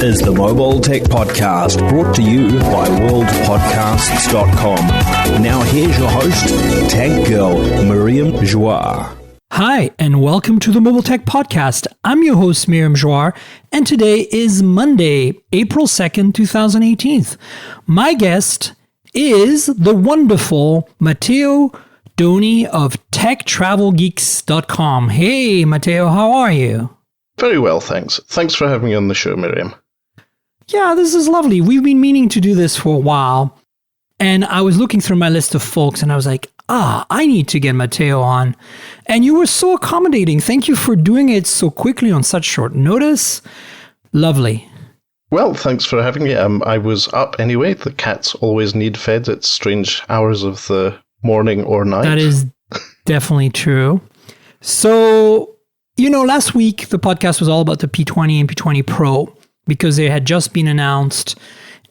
is the Mobile Tech Podcast, brought to you by worldpodcasts.com. Now here's your host, Tech Girl, Miriam Joire. Hi, and welcome to the Mobile Tech Podcast. I'm your host, Miriam Joire, and today is Monday, April 2nd, 2018. My guest is the wonderful Matteo Doni of TechTravelGeeks.com. Hey, Matteo, how are you? Very well, thanks. Thanks for having me on the show, Miriam. Yeah, this is lovely. We've been meaning to do this for a while, and I was looking through my list of folks, and I was like, I need to get Matteo on. And you were so accommodating. Thank you for doing it so quickly on such short notice. Lovely. Well, thanks for having me. I was up anyway. The cats always need fed at strange hours of the morning or night. That is definitely true. So, last week the podcast was all about the P20 and P20 Pro because they had just been announced.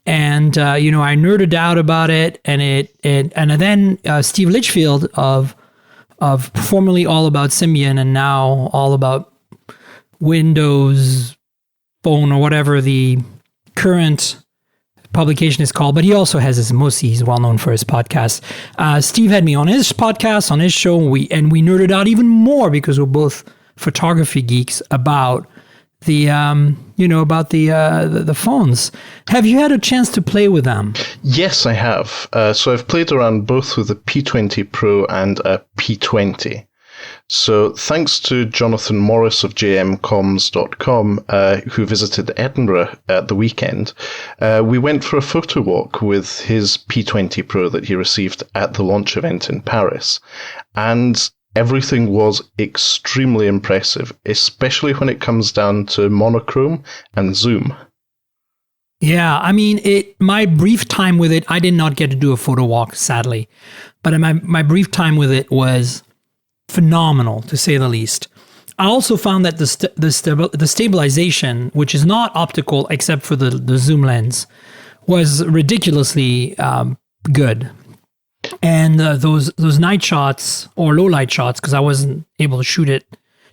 And, I nerded out about it. And then Steve Litchfield of formerly All About Symbian and now All About Windows Phone or whatever the current publication is called, but he also has he's well known for his podcast. Steve had me on his podcast, on his show, and we nerded out even more because we're both photography geeks about the phones. Have you had a chance to play with them? Yes, I have. So I've played around both with a P20 Pro and a P20. So thanks to Jonathan Morris of jmcoms.com, who visited Edinburgh at the weekend, we went for a photo walk with his P20 Pro that he received at the launch event in Paris. And everything was extremely impressive, especially when it comes down to monochrome and zoom. Yeah, I mean, my brief time with it, I did not get to do a photo walk, sadly. But my brief time with it was phenomenal, to say the least. I also found that the stabilization, which is not optical except for the zoom lens, was ridiculously good. And those night shots or low light shots, because I wasn't able to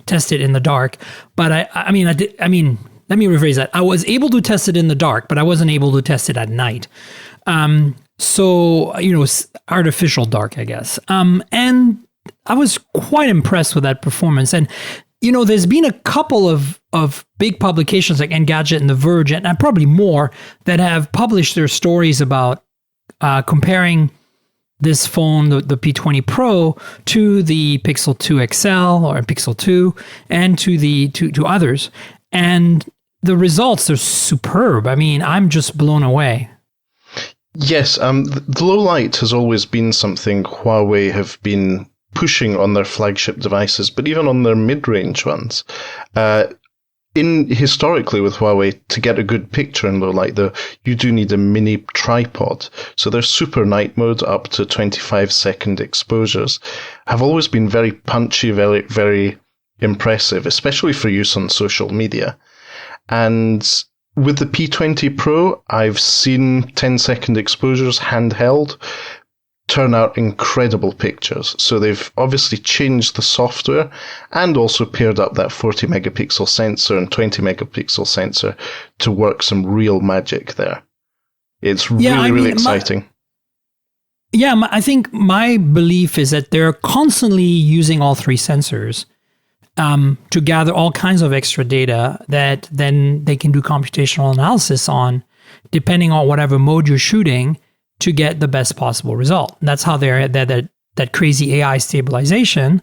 test it in the dark. But let me rephrase that. I was able to test it in the dark, but I wasn't able to test it at night. Artificial dark, I guess. And I was quite impressed with that performance. And, there's been a couple of big publications like Engadget and The Verge, and probably more, that have published their stories about comparing this phone, the P20 Pro, to the Pixel 2 XL or Pixel 2 and to others. And the results are superb. I mean, I'm just blown away. Yes, the low light has always been something Huawei have been pushing on their flagship devices, but even on their mid-range ones. Historically with Huawei, to get a good picture in low light, though, you do need a mini tripod. So their super night mode up to 25-second exposures have always been very punchy, very, very impressive, especially for use on social media. And with the P20 Pro, I've seen 10-second exposures handheld turn out incredible pictures. So they've obviously changed the software and also paired up that 40 megapixel sensor and 20 megapixel sensor to work some real magic there. It's really exciting. I think my belief is that they're constantly using all three sensors to gather all kinds of extra data that then they can do computational analysis on, depending on whatever mode you're shooting, to get the best possible result. And that's how they're that crazy AI stabilization,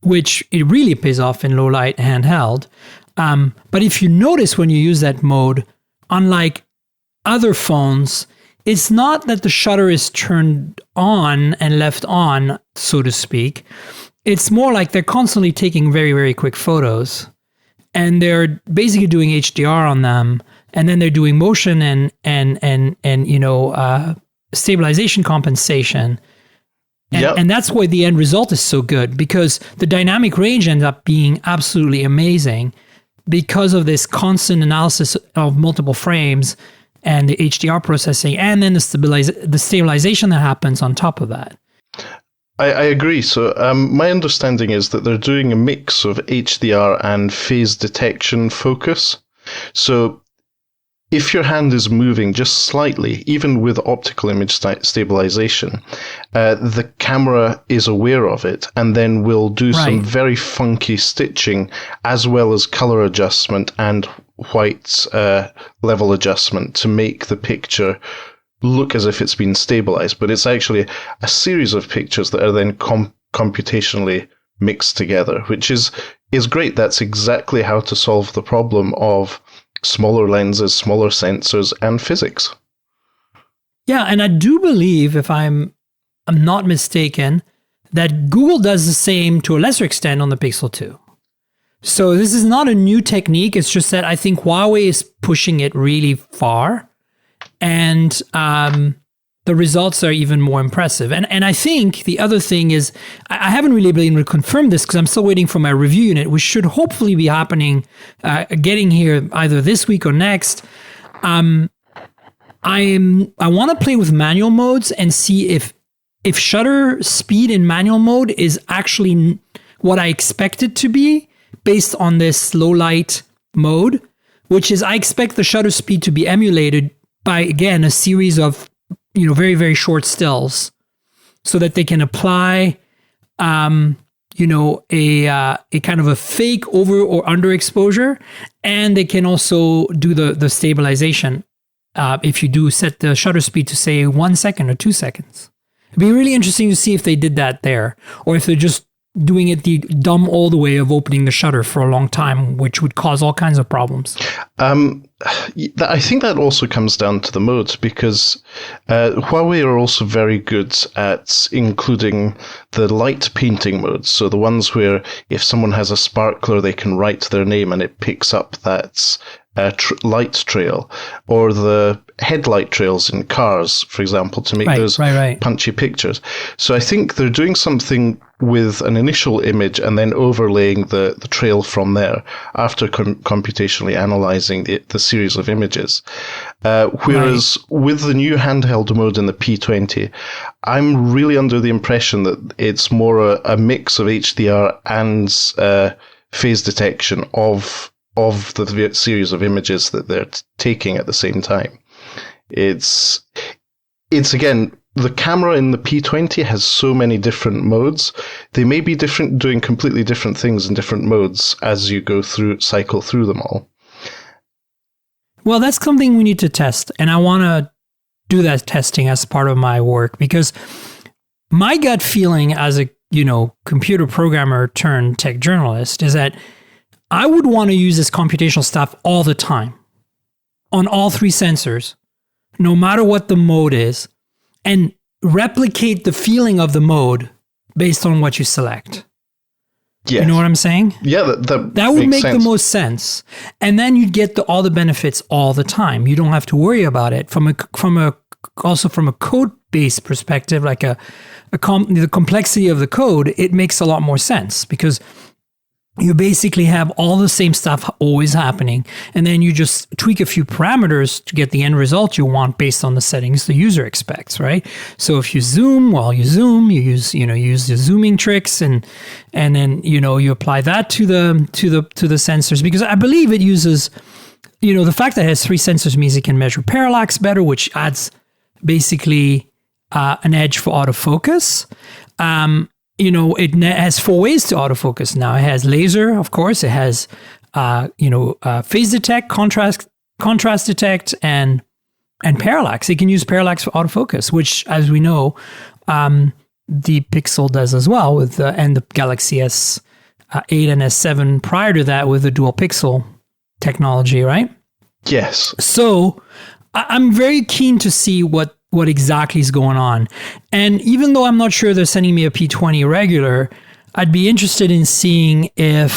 which it really pays off in low light handheld. But if you notice when you use that mode, unlike other phones, it's not that the shutter is turned on and left on, so to speak. It's more like they're constantly taking very, very quick photos, and they're basically doing HDR on them. And then they're doing motion and stabilization compensation. And that's why the end result is so good, because the dynamic range ends up being absolutely amazing because of this constant analysis of multiple frames and the HDR processing, and then the stabilization that happens on top of that. I agree. So my understanding is that they're doing a mix of HDR and phase detection focus. So if your hand is moving just slightly, even with optical image stabilization, the camera is aware of it and then will do some very funky stitching as well as color adjustment and white level adjustment to make the picture look as if it's been stabilized. But it's actually a series of pictures that are then computationally mixed together, which is great. That's exactly how to solve the problem of smaller lenses, smaller sensors, and physics. Yeah, and I do believe, if I'm not mistaken, that Google does the same to a lesser extent on the Pixel 2. So this is not a new technique. It's just that I think Huawei is pushing it really far, and the results are even more impressive. And I think the other thing is, I haven't really been able to confirm this because I'm still waiting for my review unit, which should hopefully be happening, getting here either this week or next. I want to play with manual modes and see if shutter speed in manual mode is actually what I expect it to be based on this low light mode, which is I expect the shutter speed to be emulated by, again, a series of very, very short stills so that they can apply, a kind of a fake over or under exposure. And they can also do the stabilization if you do set the shutter speed to, say, 1 second or 2 seconds. It'd be really interesting to see if they did that there, or if they're just doing it the dumb old way of opening the shutter for a long time, which would cause all kinds of problems. I think that also comes down to the modes, because Huawei are also very good at including the light painting modes. So the ones where if someone has a sparkler, they can write their name and it picks up that light trail, or the headlight trails in cars, for example, to make those punchy pictures. So I think they're doing something with an initial image and then overlaying the trail from there after computationally analyzing the series of images. Whereas with the new handheld mode in the P20, I'm really under the impression that it's more a mix of HDR and phase detection of the series of images that they're taking at the same time. It's again, the camera in the P20 has so many different modes. They may be different, doing completely different things in different modes as you cycle through them all. Well, that's something we need to test, and I want to do that testing as part of my work, because my gut feeling as a computer programmer turned tech journalist is that I would want to use this computational stuff all the time on all three sensors, no matter what the mode is, and replicate the feeling of the mode based on what you select. Yes. You know what I'm saying? Yeah, that would make the most sense. And then you'd get all the benefits all the time. You don't have to worry about it also from a code-based perspective, like the complexity of the code. It makes a lot more sense because you basically have all the same stuff always happening, and then you just tweak a few parameters to get the end result you want based on the settings the user expects, right? So if you zoom, you use the zooming tricks, and then you apply that to the sensors, because I believe it uses, the fact that it has three sensors means it can measure parallax better, which adds basically an edge for autofocus. It has four ways to autofocus now. It has laser, of course. It has, phase detect, contrast detect, and parallax. It can use parallax for autofocus, which, as we know, the Pixel does as well and the Galaxy S8 and S7 prior to that with the dual pixel technology, right? Yes. So I'm very keen to see what exactly is going on. And even though I'm not sure they're sending me a P20 regular, I'd be interested in seeing if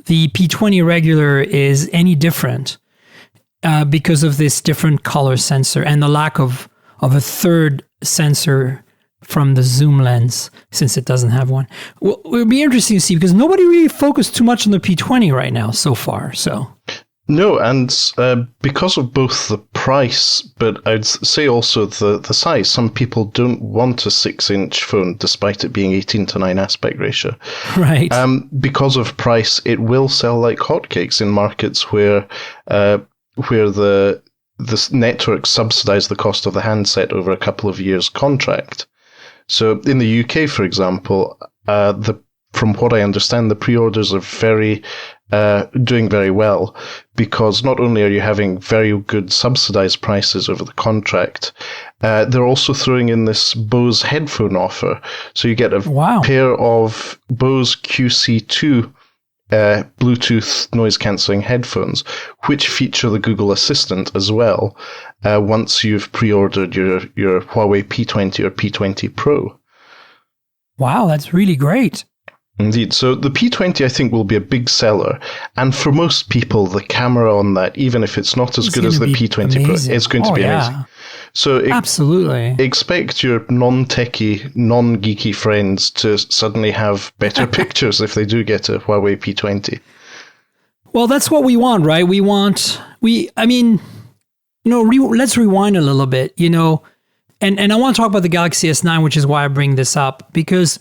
the P20 regular is any different because of this different color sensor and the lack of a third sensor from the zoom lens, since it doesn't have one. Well, it would be interesting to see, because nobody really focused too much on the P20 right now so far. So. No, and because of both the price, but I'd say also the size. Some people don't want a 6-inch phone, despite it being 18:9 aspect ratio. Right. Because of price, it will sell like hotcakes in markets where the network subsidize the cost of the handset over a couple of years contract. So in the UK, for example, from what I understand, the pre-orders are doing very well, because not only are you having very good subsidized prices over the contract, they're also throwing in this Bose headphone offer. So you get a pair of Bose QC2 Bluetooth noise-cancelling headphones, which feature the Google Assistant as well, once you've pre-ordered your Huawei P20 or P20 Pro. Wow, that's really great. Indeed. So the P20, I think, will be a big seller. And for most people, the camera on that, even if it's not as good as the P20 Pro, it's going to be amazing. So absolutely. Expect your non-techie, non-geeky friends to suddenly have better pictures if they do get a Huawei P20. Well, that's what we want, right? Let's rewind a little bit, and I want to talk about the Galaxy S9, which is why I bring this up, because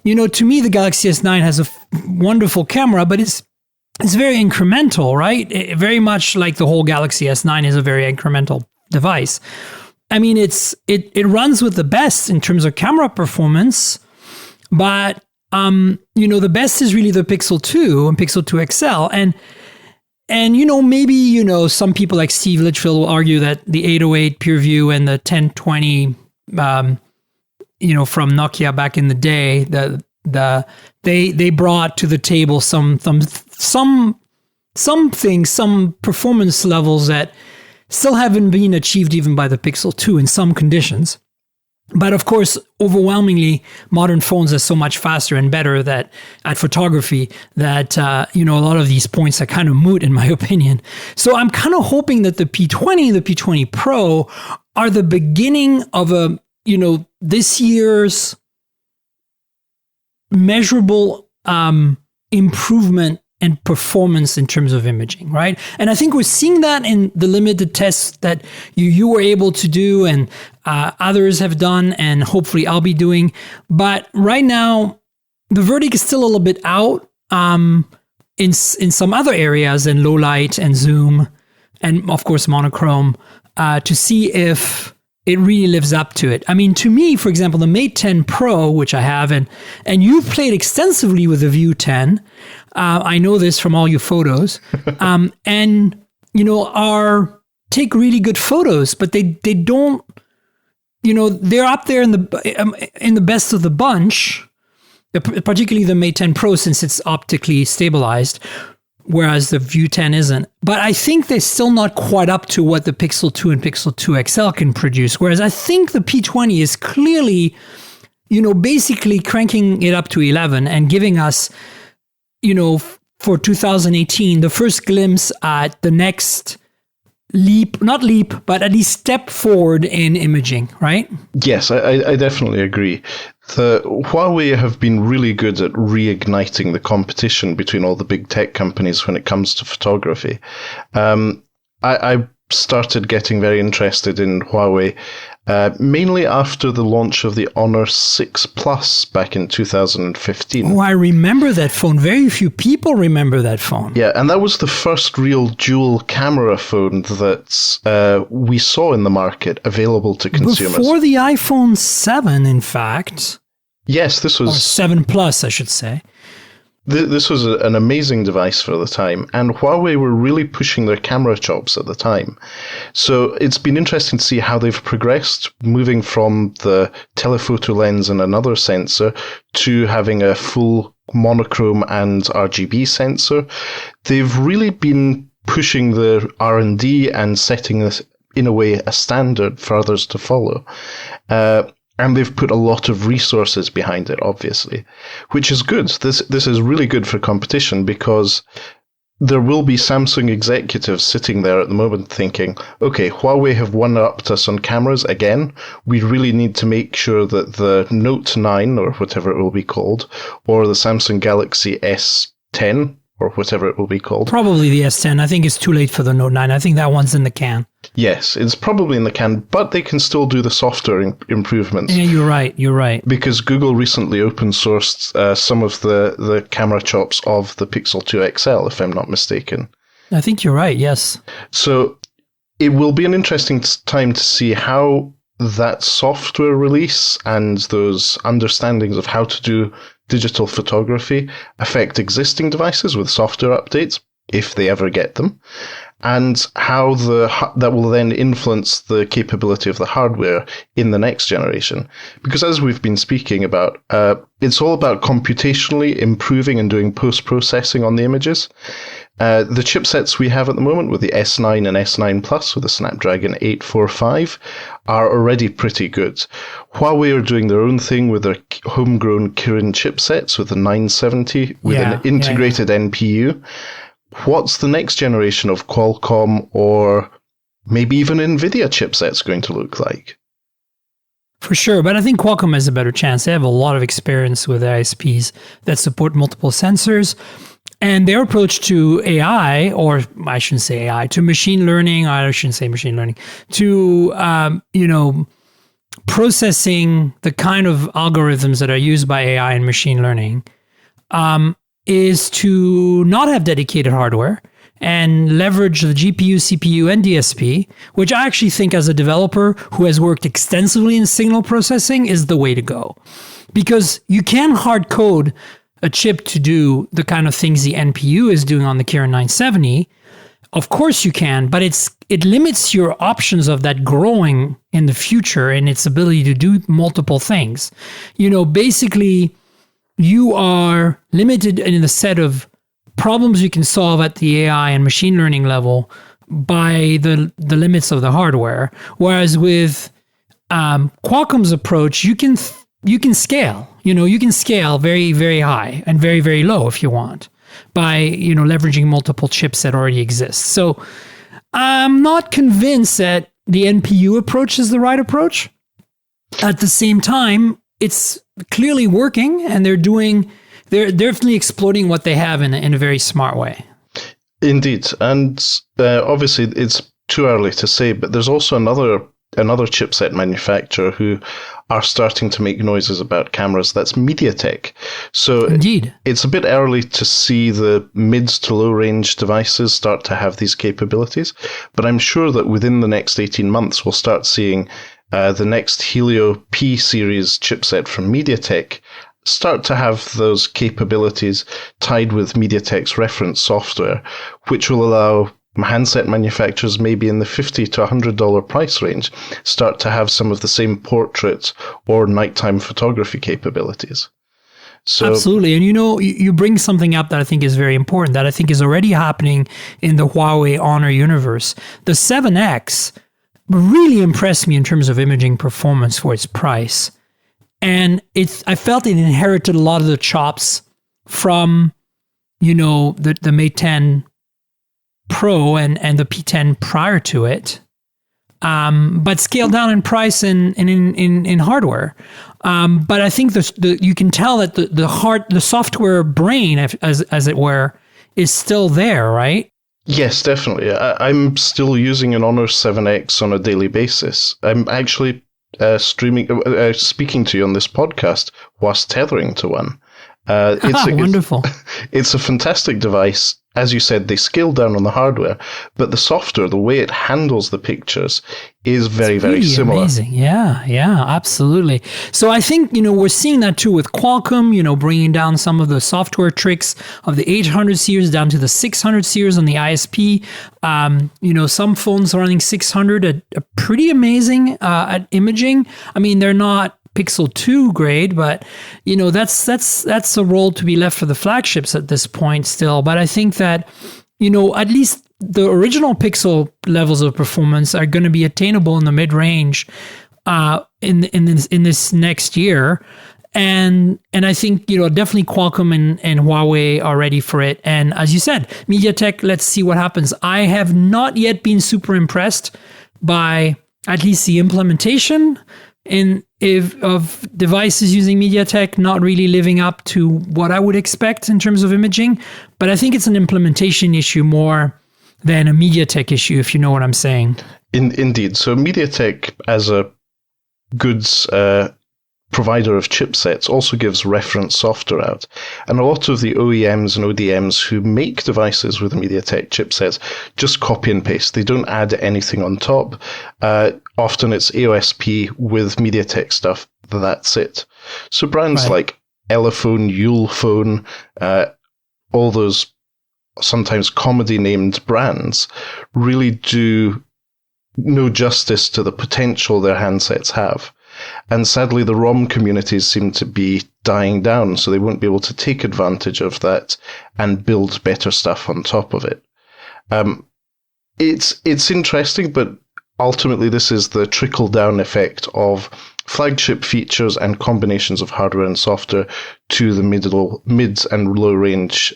to me, the Galaxy S9 has a wonderful camera, but it's very incremental, right? Very much like the whole Galaxy S9 is a very incremental device. I mean, it runs with the best in terms of camera performance, but the best is really the Pixel 2 and Pixel 2 XL, and maybe some people like Steve Litchfield will argue that the 808 PureView and the 1020 from Nokia back in the day, they brought to the table some performance levels that still haven't been achieved even by the Pixel 2 in some conditions. But of course, overwhelmingly, modern phones are so much faster and better at photography that a lot of these points are kind of moot, in my opinion. So I'm kind of hoping that the P20 and the P20 Pro are the beginning of this year's measurable improvement and performance in terms of imaging, right? And I think we're seeing that in the limited tests that you were able to do and others have done, and hopefully I'll be doing. But right now, the verdict is still a little bit out in some other areas, in low light and zoom, and of course monochrome, to see if it really lives up to it. I mean, to me, for example, the Mate 10 Pro, which I have, and you've played extensively with the View 10. I know this from all your photos, and take really good photos, but they don't. They're up there in the best of the bunch, particularly the Mate 10 Pro, since it's optically stabilized, whereas the View 10 isn't. But I think they're still not quite up to what the Pixel 2 and Pixel 2 XL can produce, whereas I think the P20 is clearly, basically cranking it up to 11 and giving us, for 2018, the first glimpse at the next not leap, but at least step forward in imaging, right? Yes, I definitely agree. The Huawei have been really good at reigniting the competition between all the big tech companies when it comes to photography. I started getting very interested in Huawei mainly after the launch of the Honor 6 Plus back in 2015. Oh, I remember that phone. Very few people remember that phone. Yeah, and that was the first real dual camera phone that we saw in the market available to consumers. Before the iPhone 7, in fact. Yes, this was... Or 7 Plus, I should say. This was an amazing device for the time, and Huawei were really pushing their camera chops at the time. So it's been interesting to see how they've progressed, moving from the telephoto lens and another sensor to having a full monochrome and RGB sensor. They've really been pushing the R&D and setting this, in a way, a standard for others to follow. And they've put a lot of resources behind it, obviously, which is good. This is really good for competition, because there will be Samsung executives sitting there at the moment thinking, okay, Huawei have one-upped us on cameras again. We really need to make sure that the Note 9, or whatever it will be called, or the Samsung Galaxy S10 or whatever it will be called. Probably the S10. I think it's too late for the Note 9. I think that one's in the can. Yes, it's probably in the can, but they can still do the software improvements. Yeah, you're right. Because Google recently open sourced some of the camera chops of the Pixel 2 XL, if I'm not mistaken. I think you're right, yes. So it will be an interesting time to see how that software release and those understandings of how to do digital photography affect existing devices with software updates, if they ever get them, and how that will then influence the capability of the hardware in the next generation. Because as we've been speaking about, it's all about computationally improving and doing post-processing on the images. The chipsets we have at the moment with the S9 and S9 Plus with the Snapdragon 845 are already pretty good. Huawei are doing their own thing with their homegrown Kirin chipsets with the 970 with an integrated NPU. What's the next generation of Qualcomm or maybe even NVIDIA chipsets going to look like? For sure, but I think Qualcomm has a better chance. They have a lot of experience with ISPs that support multiple sensors. And their approach to AI, or I shouldn't say AI, to machine learning, I shouldn't say machine learning, to, processing the kind of algorithms that are used by AI and machine learning, is to not have dedicated hardware and leverage the GPU, CPU, and DSP, which I actually think as a developer who has worked extensively in signal processing is the way to go. Because you can hard code a chip to do the kind of things the NPU is doing on the Kirin 970. Of course you can, but it limits your options of that growing in the future and its ability to do multiple things. Basically, you are limited in the set of problems you can solve at the AI and machine learning level by the limits of the hardware. Whereas with Qualcomm's approach, you can scale. You can scale very, very high and very, very low if you want by, leveraging multiple chips that already exist. So I'm not convinced that the NPU approach is the right approach. At the same time, it's clearly working and they're definitely exploiting what they have in a very smart way. Indeed. And obviously it's too early to say, but there's also another chipset manufacturer who are starting to make noises about cameras. That's MediaTek. So indeed, it's a bit early to see the mid to low range devices start to have these capabilities, but I'm sure that within the next 18 months, we'll start seeing the next Helio P series chipset from MediaTek start to have those capabilities tied with MediaTek's reference software, which will allow handset manufacturers maybe in the $50 to $100 price range start to have some of the same portrait or nighttime photography capabilities. So, absolutely. And you bring something up that I think is very important, that I think is already happening in the Huawei Honor universe. The 7X really impressed me in terms of imaging performance for its price. And I felt it inherited a lot of the chops from, the Mate 10 Pro and the P10 prior to it, but scaled down in price and in hardware. But I think you can tell that the software brain, as it were, is still there, right? Yes, definitely. I'm still using an Honor 7X on a daily basis. I'm actually speaking to you on this podcast whilst tethering to one. It's wonderful. It's a fantastic device. As you said, they scaled down on the hardware, but the software, the way it handles the pictures is very, very similar. Amazing. Yeah, absolutely. So I think, we're seeing that too with Qualcomm, bringing down some of the software tricks of the 800 series down to the 600 series on the ISP. Some phones are running 600 are pretty amazing at imaging. I mean, they're not Pixel 2 grade, but that's a role to be left for the flagships at this point still. But I think that at least the original Pixel levels of performance are going to be attainable in the mid-range in this next year. And I think definitely Qualcomm and Huawei are ready for it. And as you said, MediaTek, let's see what happens. I have not yet been super impressed by at least the implementation. of devices using MediaTek not really living up to what I would expect in terms of imaging. But I think it's an implementation issue more than a MediaTek issue, if you know what I'm saying. Indeed. So MediaTek, as a goods provider of chipsets, also gives reference software out. And a lot of the OEMs and ODMs who make devices with MediaTek chipsets just copy and paste. They don't add anything on top. Often it's AOSP with MediaTek stuff. That's it. So brands like Elephone, Ulephone, all those sometimes comedy named brands really do no justice to the potential their handsets have. And sadly, the ROM communities seem to be dying down, so they won't be able to take advantage of that and build better stuff on top of it. It's interesting, but ultimately this is the trickle-down effect of flagship features and combinations of hardware and software to the mid and low range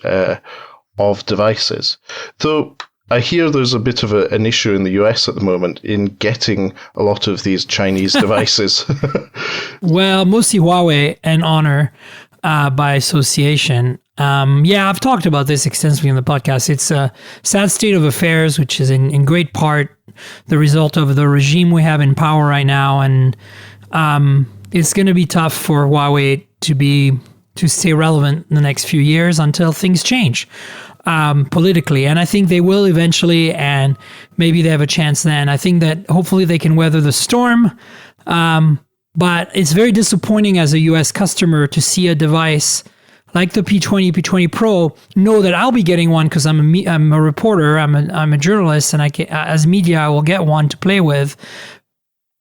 of devices. Though I hear there's a bit of an issue in the US at the moment in getting a lot of these Chinese devices. Well, mostly Huawei and Honor by association. I've talked about this extensively on the podcast. It's a sad state of affairs, which is in great part the result of the regime we have in power right now. And it's going to be tough for Huawei to stay relevant in the next few years until things change. Politically, and I think they will eventually, and maybe they have a chance then. I think that hopefully they can weather the storm, but it's very disappointing as a US customer to see a device like the P20, P20 Pro, know that I'll be getting one because I'm a reporter, I'm a journalist, and as media I will get one to play with,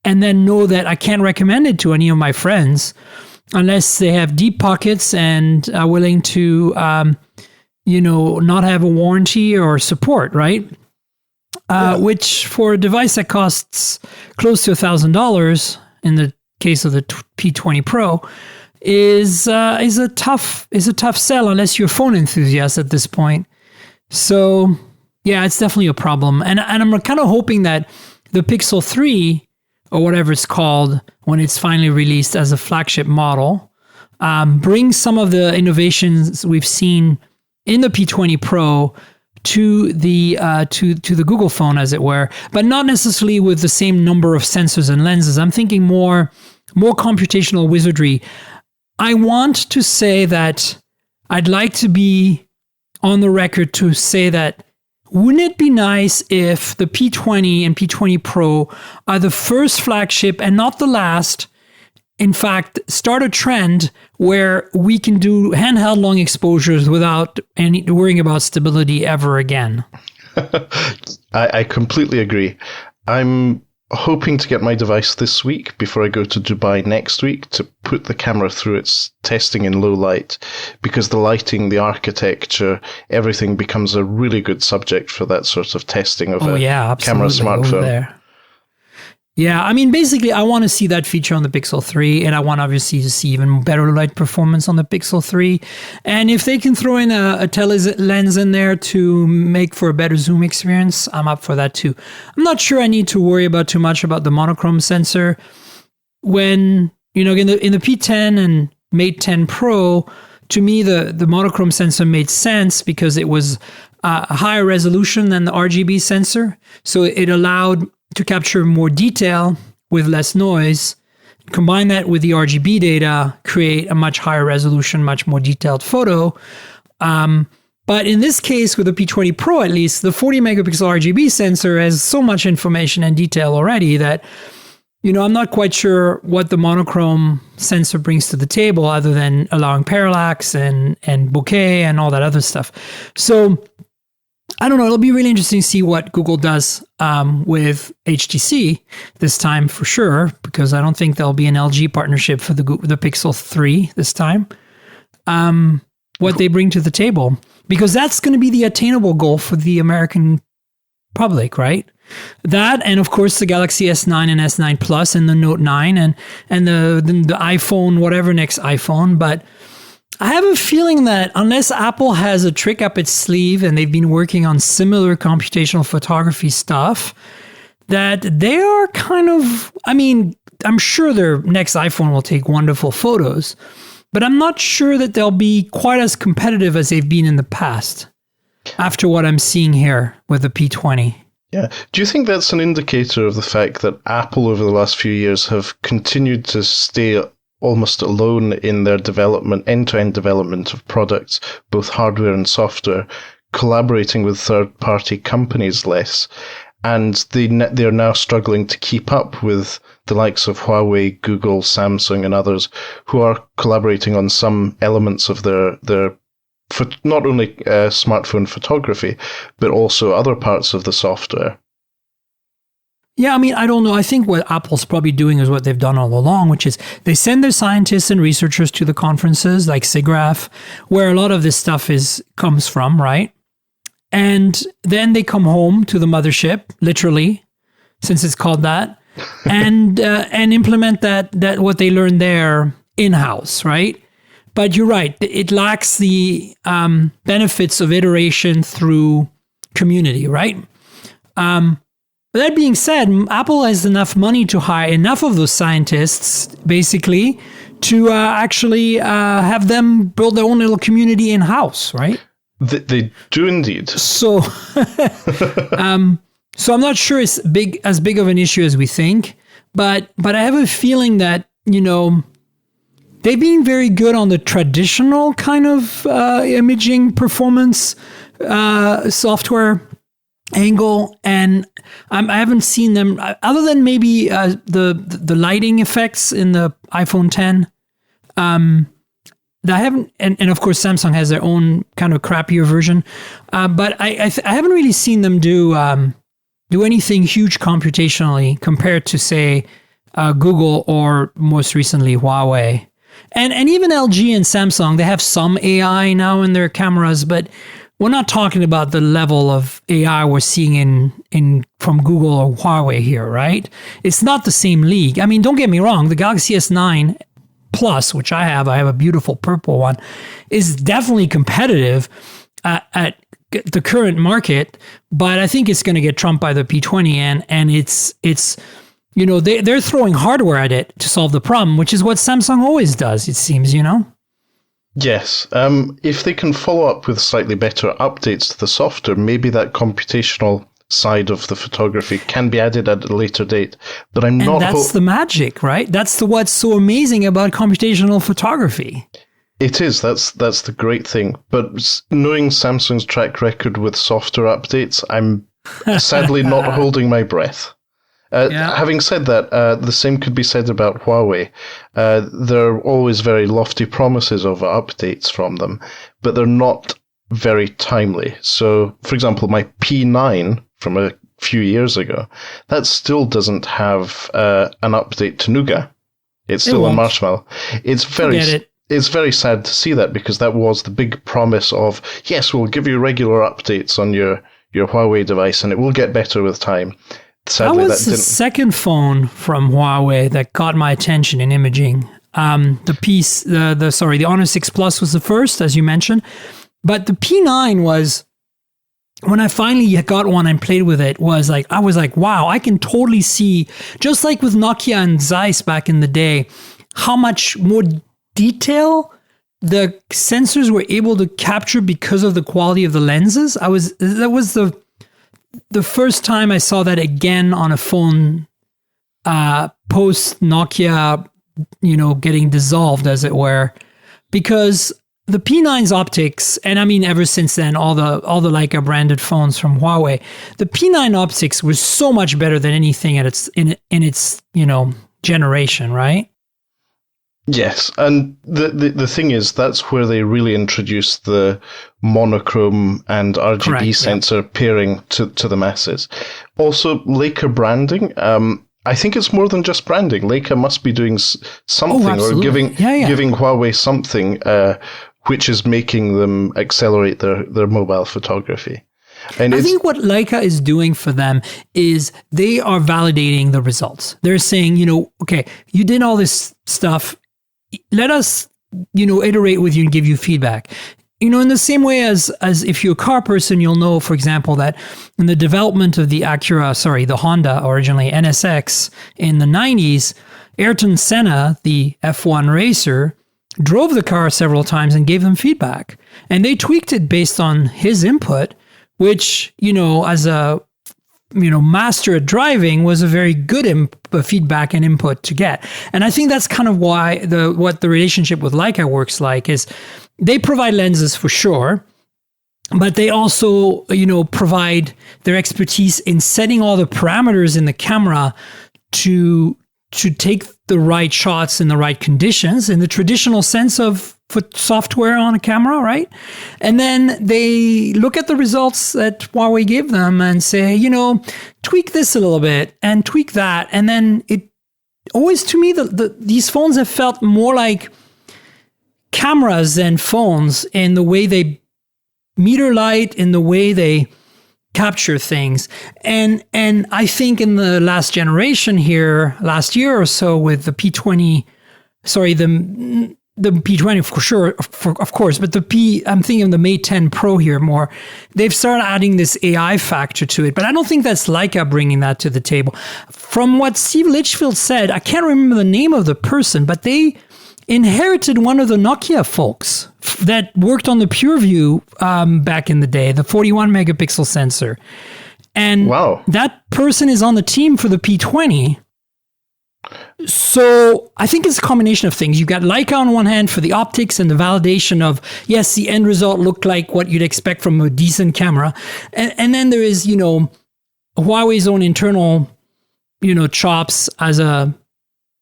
and then know that I can't recommend it to any of my friends unless they have deep pockets and are willing to not have a warranty or support, right? Which for a device that costs close to $1,000 in the case of the P20 Pro is a tough sell unless you're a phone enthusiast at this point. So yeah, it's definitely a problem. And I'm kind of hoping that the Pixel 3 or whatever it's called when it's finally released as a flagship model brings some of the innovations we've seen in the P20 Pro to the Google phone, as it were, but not necessarily with the same number of sensors and lenses. I'm thinking more computational wizardry. I want to say that I'd like to be on the record to say that wouldn't it be nice if the P20 and P20 Pro are the first flagship and not the last? In fact, start a trend where we can do handheld long exposures without worrying about stability ever again. I completely agree. I'm hoping to get my device this week before I go to Dubai next week to put the camera through its testing in low light, because the lighting, the architecture, everything becomes a really good subject for that sort of testing of camera smartphone. Yeah, I mean, basically, I want to see that feature on the Pixel 3, and I want obviously to see even better light performance on the Pixel 3. And if they can throw in a tele-lens in there to make for a better zoom experience, I'm up for that too. I'm not sure I need to worry too much about the monochrome sensor. When, in the P10 and Mate 10 Pro, to me, the monochrome sensor made sense because it was a higher resolution than the RGB sensor. So it allowed to capture more detail with less noise. Combine that with the RGB data, create a much higher resolution, much more detailed photo. But in this case, with the P20 Pro at least, the 40 megapixel RGB sensor has so much information and detail already that, I'm not quite sure what the monochrome sensor brings to the table other than allowing parallax and bokeh and all that other stuff. So I don't know. It'll be really interesting to see what Google does with HTC this time for sure, because I don't think there'll be an LG partnership for the Pixel 3 this time. What they bring to the table, because that's going to be the attainable goal for the American public, right? That, and of course the Galaxy S9 and S9 Plus and the Note 9 and the iPhone, whatever next iPhone, but I have a feeling that unless Apple has a trick up its sleeve, and they've been working on similar computational photography stuff, that they are kind of, I'm sure their next iPhone will take wonderful photos, but I'm not sure that they'll be quite as competitive as they've been in the past after what I'm seeing here with the P20. Yeah. Do you think that's an indicator of the fact that Apple over the last few years have continued to stay almost alone in their development, end-to-end development of products, both hardware and software, collaborating with third-party companies less, and they're now struggling to keep up with the likes of Huawei, Google, Samsung, and others who are collaborating on some elements of their not only smartphone photography, but also other parts of the software? Yeah, I mean, I don't know. I think what Apple's probably doing is what they've done all along, which is they send their scientists and researchers to the conferences like SIGGRAPH, where a lot of this stuff comes from, right? And then they come home to the mothership, literally, since it's called that, and implement that what they learned there in-house, right? But you're right; it lacks the benefits of iteration through community, right? That being said, Apple has enough money to hire enough of those scientists, basically, to actually have them build their own little community in-house, right? They do indeed. So, so I'm not sure it's as big of an issue as we think, but I have a feeling that, they've been very good on the traditional kind of imaging performance software angle, and I haven't seen them other than maybe the lighting effects in the iPhone 10. I haven't, and of course Samsung has their own kind of crappier version, but I haven't really seen them do anything huge computationally compared to say Google or most recently Huawei, and even LG and Samsung. They have some AI now in their cameras, but we're not talking about the level of AI we're seeing from Google or Huawei here, right? It's not the same league. I mean, don't get me wrong, the Galaxy S9 Plus, which I have a beautiful purple one, is definitely competitive at the current market, but I think it's going to get trumped by the P20, and it's they're throwing hardware at it to solve the problem, which is what Samsung always does, it seems, Yes. If they can follow up with slightly better updates to the software, maybe that computational side of the photography can be added at a later date. But that's the magic, right? That's what's so amazing about computational photography. It is. That's the great thing. But knowing Samsung's track record with software updates, I'm sadly not holding my breath. Having said that, the same could be said about Huawei. There are always very lofty promises of updates from them, but they're not very timely. So, for example, my P9 from a few years ago, that still doesn't have an update to Nougat. It's still a Marshmallow. It's very sad to see that, because that was the big promise of, yes, we'll give you regular updates on your Huawei device and it will get better with time. Sadly, that was the second phone from Huawei that caught my attention in imaging. The Honor 6 Plus was the first, as you mentioned, but the P9 was, when I finally got one and played with it, I was like, wow, I can totally see, just like with Nokia and Zeiss back in the day, how much more detail the sensors were able to capture because of the quality of the lenses. That was the first time I saw that again on a phone post Nokia, getting dissolved, as it were, because the P9's optics, and I mean ever since then, all the Leica branded phones from Huawei, the P9 optics was so much better than anything in its generation, right? Yes, and the thing is, that's where they really introduced the monochrome and RGB sensor pairing to the masses. Also, Leica branding. I think it's more than just branding. Leica must be doing something or giving Huawei something which is making them accelerate their mobile photography. And I think what Leica is doing for them is they are validating the results. They're saying, okay, you did all this stuff. Let us, iterate with you and give you feedback. in the same way as if you're a car person, you'll know, for example, that in the development of the Honda originally NSX in the 90s, Ayrton Senna, the F1 racer, drove the car several times and gave them feedback. And they tweaked it based on his input, which, as a master at driving was a very good feedback and input to get. And I think that's kind of why what the relationship with Leica works like is they provide lenses for sure, but they also, provide their expertise in setting all the parameters in the camera to take the right shots in the right conditions in the traditional sense of software on a camera, right? And then they look at the results that Huawei gave them and say, tweak this a little bit and tweak that. And then it always, to me, these phones have felt more like cameras than phones in the way they meter light, in the way they capture things. And I think in the last generation here, last year or so with the P20, the P20 for sure, of course, but I'm thinking of the Mate 10 Pro here more. They've started adding this AI factor to it, but I don't think that's Leica bringing that to the table. From what Steve Litchfield said, I can't remember the name of the person, but they inherited one of the Nokia folks that worked on the PureView back in the day, the 41 megapixel sensor. And wow, that person is on the team for the P20. So I think it's a combination of things. You've got Leica on one hand for the optics and the validation of, yes, the end result looked like what you'd expect from a decent camera. And then there is, Huawei's own internal, chops as a,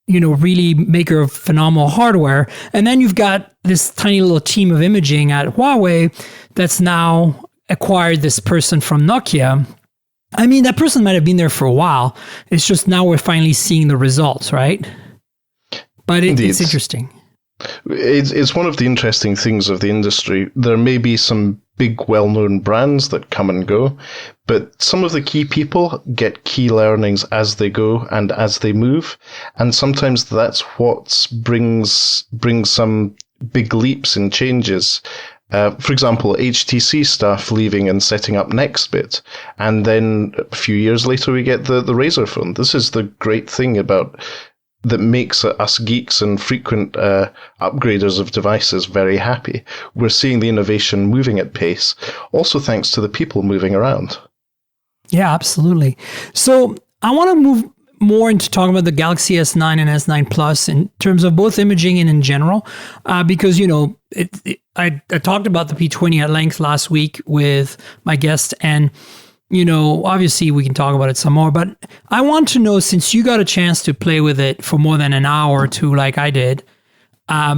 really maker of phenomenal hardware. And then you've got this tiny little team of imaging at Huawei that's now acquired this person from Nokia. I mean, that person might have been there for a while. It's just now we're finally seeing the results, right? But it's interesting. It's one of the interesting things of the industry. There may be some big, well-known brands that come and go, but some of the key people get key learnings as they go and as they move, and sometimes that's what brings some big leaps and changes. For example, HTC staff leaving and setting up Nextbit, and then a few years later we get the Razer phone. This is the great thing that makes us geeks and frequent upgraders of devices very happy. We're seeing the innovation moving at pace, also thanks to the people moving around. Yeah, absolutely. So I want to move more into talking about the Galaxy S9 and S9 Plus in terms of both imaging and in general, because, I talked about the P20 at length last week with my guest, and obviously we can talk about it some more, but I want to know, since you got a chance to play with it for more than an hour or two like I did,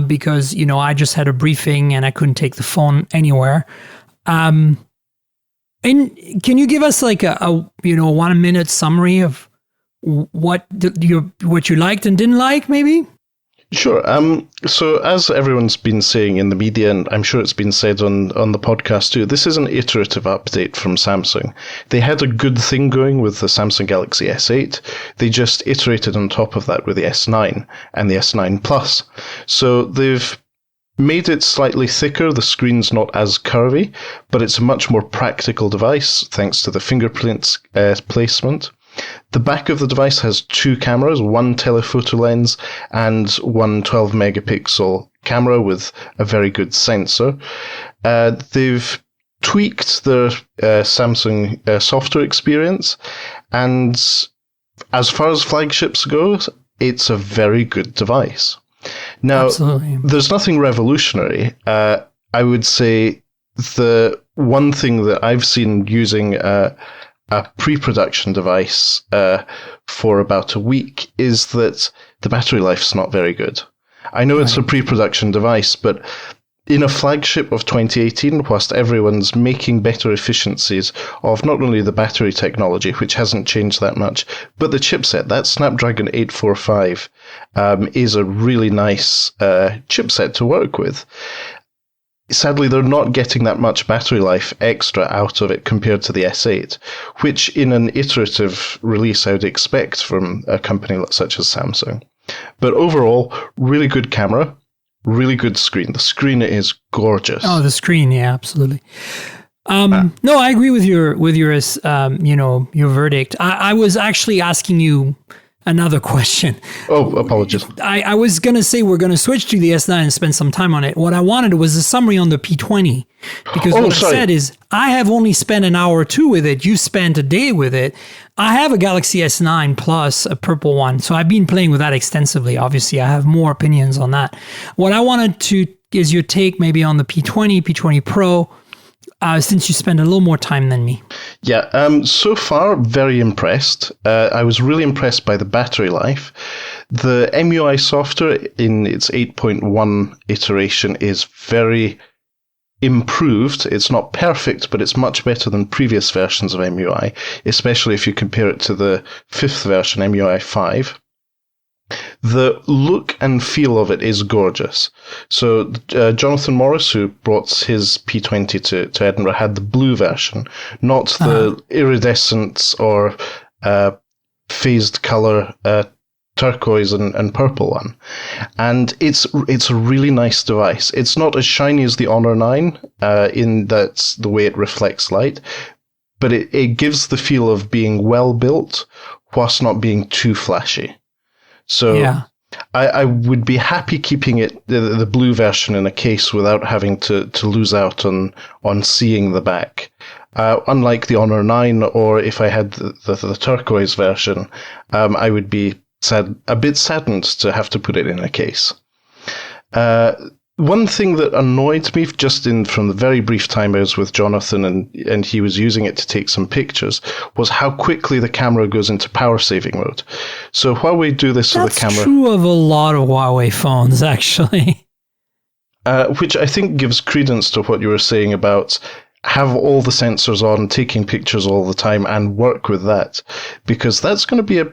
because, I just had a briefing and I couldn't take the phone anywhere. And can you give us like a 1 minute summary of what you liked and didn't like, maybe? Sure. So as everyone's been saying in the media, and I'm sure it's been said on the podcast too, this is an iterative update from Samsung. They had a good thing going with the Samsung Galaxy S8. They just iterated on top of that with the S9 and the S9 Plus. So they've made it slightly thicker. The screen's not as curvy, but it's a much more practical device thanks to the fingerprint placement. The back of the device has two cameras, one telephoto lens and one 12 megapixel camera with a very good sensor. They've tweaked the Samsung software experience, and as far as flagships go, it's a very good device. Now, absolutely, there's nothing revolutionary. I would say the one thing that I've seen using a pre-production device for about a week is that the battery life's not very good. I know it's a pre-production device, but in a flagship of 2018, whilst everyone's making better efficiencies of not only the battery technology, which hasn't changed that much, but the chipset, that Snapdragon 845 is a really nice chipset to work with. Sadly, they're not getting that much battery life extra out of it compared to the S8, which in an iterative release I would expect from a company such as Samsung. But overall, really good camera, really good screen. The screen is gorgeous. Oh, the screen, yeah, absolutely. No, I agree with your your verdict. I was actually asking you another question. Oh, apologies. I was going to say we're going to switch to the S9 and spend some time on it. What I wanted was a summary on the P20. Because I said is, I have only spent an hour or two with it. You spent a day with it. I have a Galaxy S9 Plus, a purple one. So I've been playing with that extensively. Obviously, I have more opinions on that. What I wanted to is your take maybe on the P20, P20 Pro, since you spend a little more time than me. Yeah, so far, very impressed. I was really impressed by the battery life. The MUI software in its 8.1 iteration is very improved. It's not perfect, but it's much better than previous versions of MUI, especially if you compare it to the fifth version, MUI 5. The look and feel of it is gorgeous. So Jonathan Morris, who brought his P20 to Edinburgh, had the blue version, not the iridescent or phased color turquoise and purple one. And it's a really nice device. It's not as shiny as the Honor 9 in that's the way it reflects light, but it gives the feel of being well built whilst not being too flashy. So yeah. I would be happy keeping it the blue version in a case without having to lose out on seeing the back. Unlike the Honor 9, or if I had the turquoise version, I would be a bit saddened to have to put it in a case. One thing that annoyed me from the very brief time I was with Jonathan and he was using it to take some pictures was how quickly the camera goes into power saving mode. So Huawei do this with the camera. That's true of a lot of Huawei phones, actually. Which I think gives credence to what you were saying about have all the sensors on, taking pictures all the time, and work with that. Because that's going to be a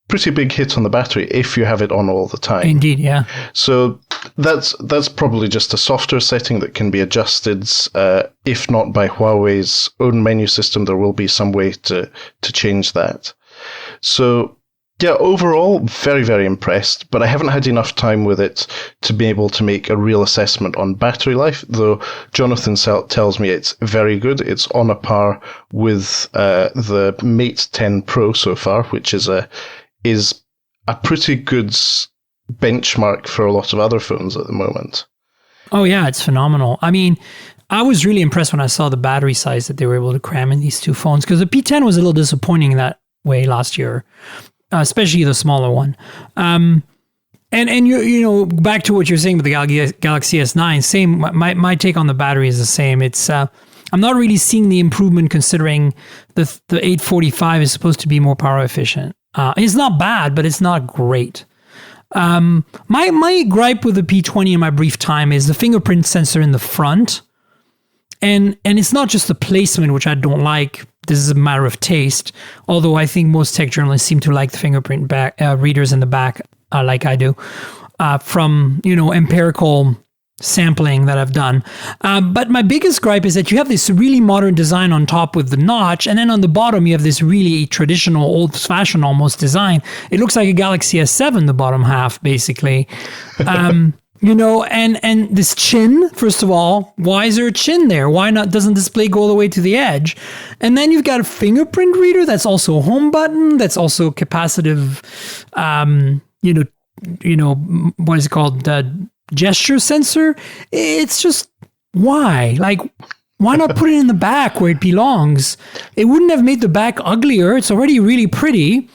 pretty big hit on the battery if you have it on all the time. Indeed, yeah. So that's probably just a software setting that can be adjusted. If not by Huawei's own menu system, there will be some way to change that. So yeah, overall, very, very impressed, but I haven't had enough time with it to be able to make a real assessment on battery life, though Jonathan tells me it's very good. It's on a par with the Mate 10 Pro so far, which is a pretty good benchmark for a lot of other phones at the moment. Oh yeah, it's phenomenal. I mean, I was really impressed when I saw the battery size that they were able to cram in these two phones, because the P10 was a little disappointing that way last year, especially the smaller one. And you know, back to what you're saying with the Galaxy S9, same. My take on the battery is the same. It's I'm not really seeing the improvement considering the 845 is supposed to be more power efficient. It's not bad, but it's not great. My gripe with the P20 in my brief time is the fingerprint sensor in the front. And it's not just the placement, which I don't like. This is a matter of taste. Although I think most tech journalists seem to like the fingerprint readers in the back, like I do, from, empirical sampling that I've done. But my biggest gripe is that you have this really modern design on top with the notch, and then on the bottom you have this really traditional, old-fashioned almost design. It looks like a Galaxy S7, the bottom half, basically. And this chin, first of all, why is there a chin there? Why not doesn't display go all the way to the edge? And then you've got a fingerprint reader that's also a home button, that's also capacitive, what is it called? Gesture sensor. It's just, why? Like, why not put it in the back where it belongs? It wouldn't have made the back uglier. It's already really pretty.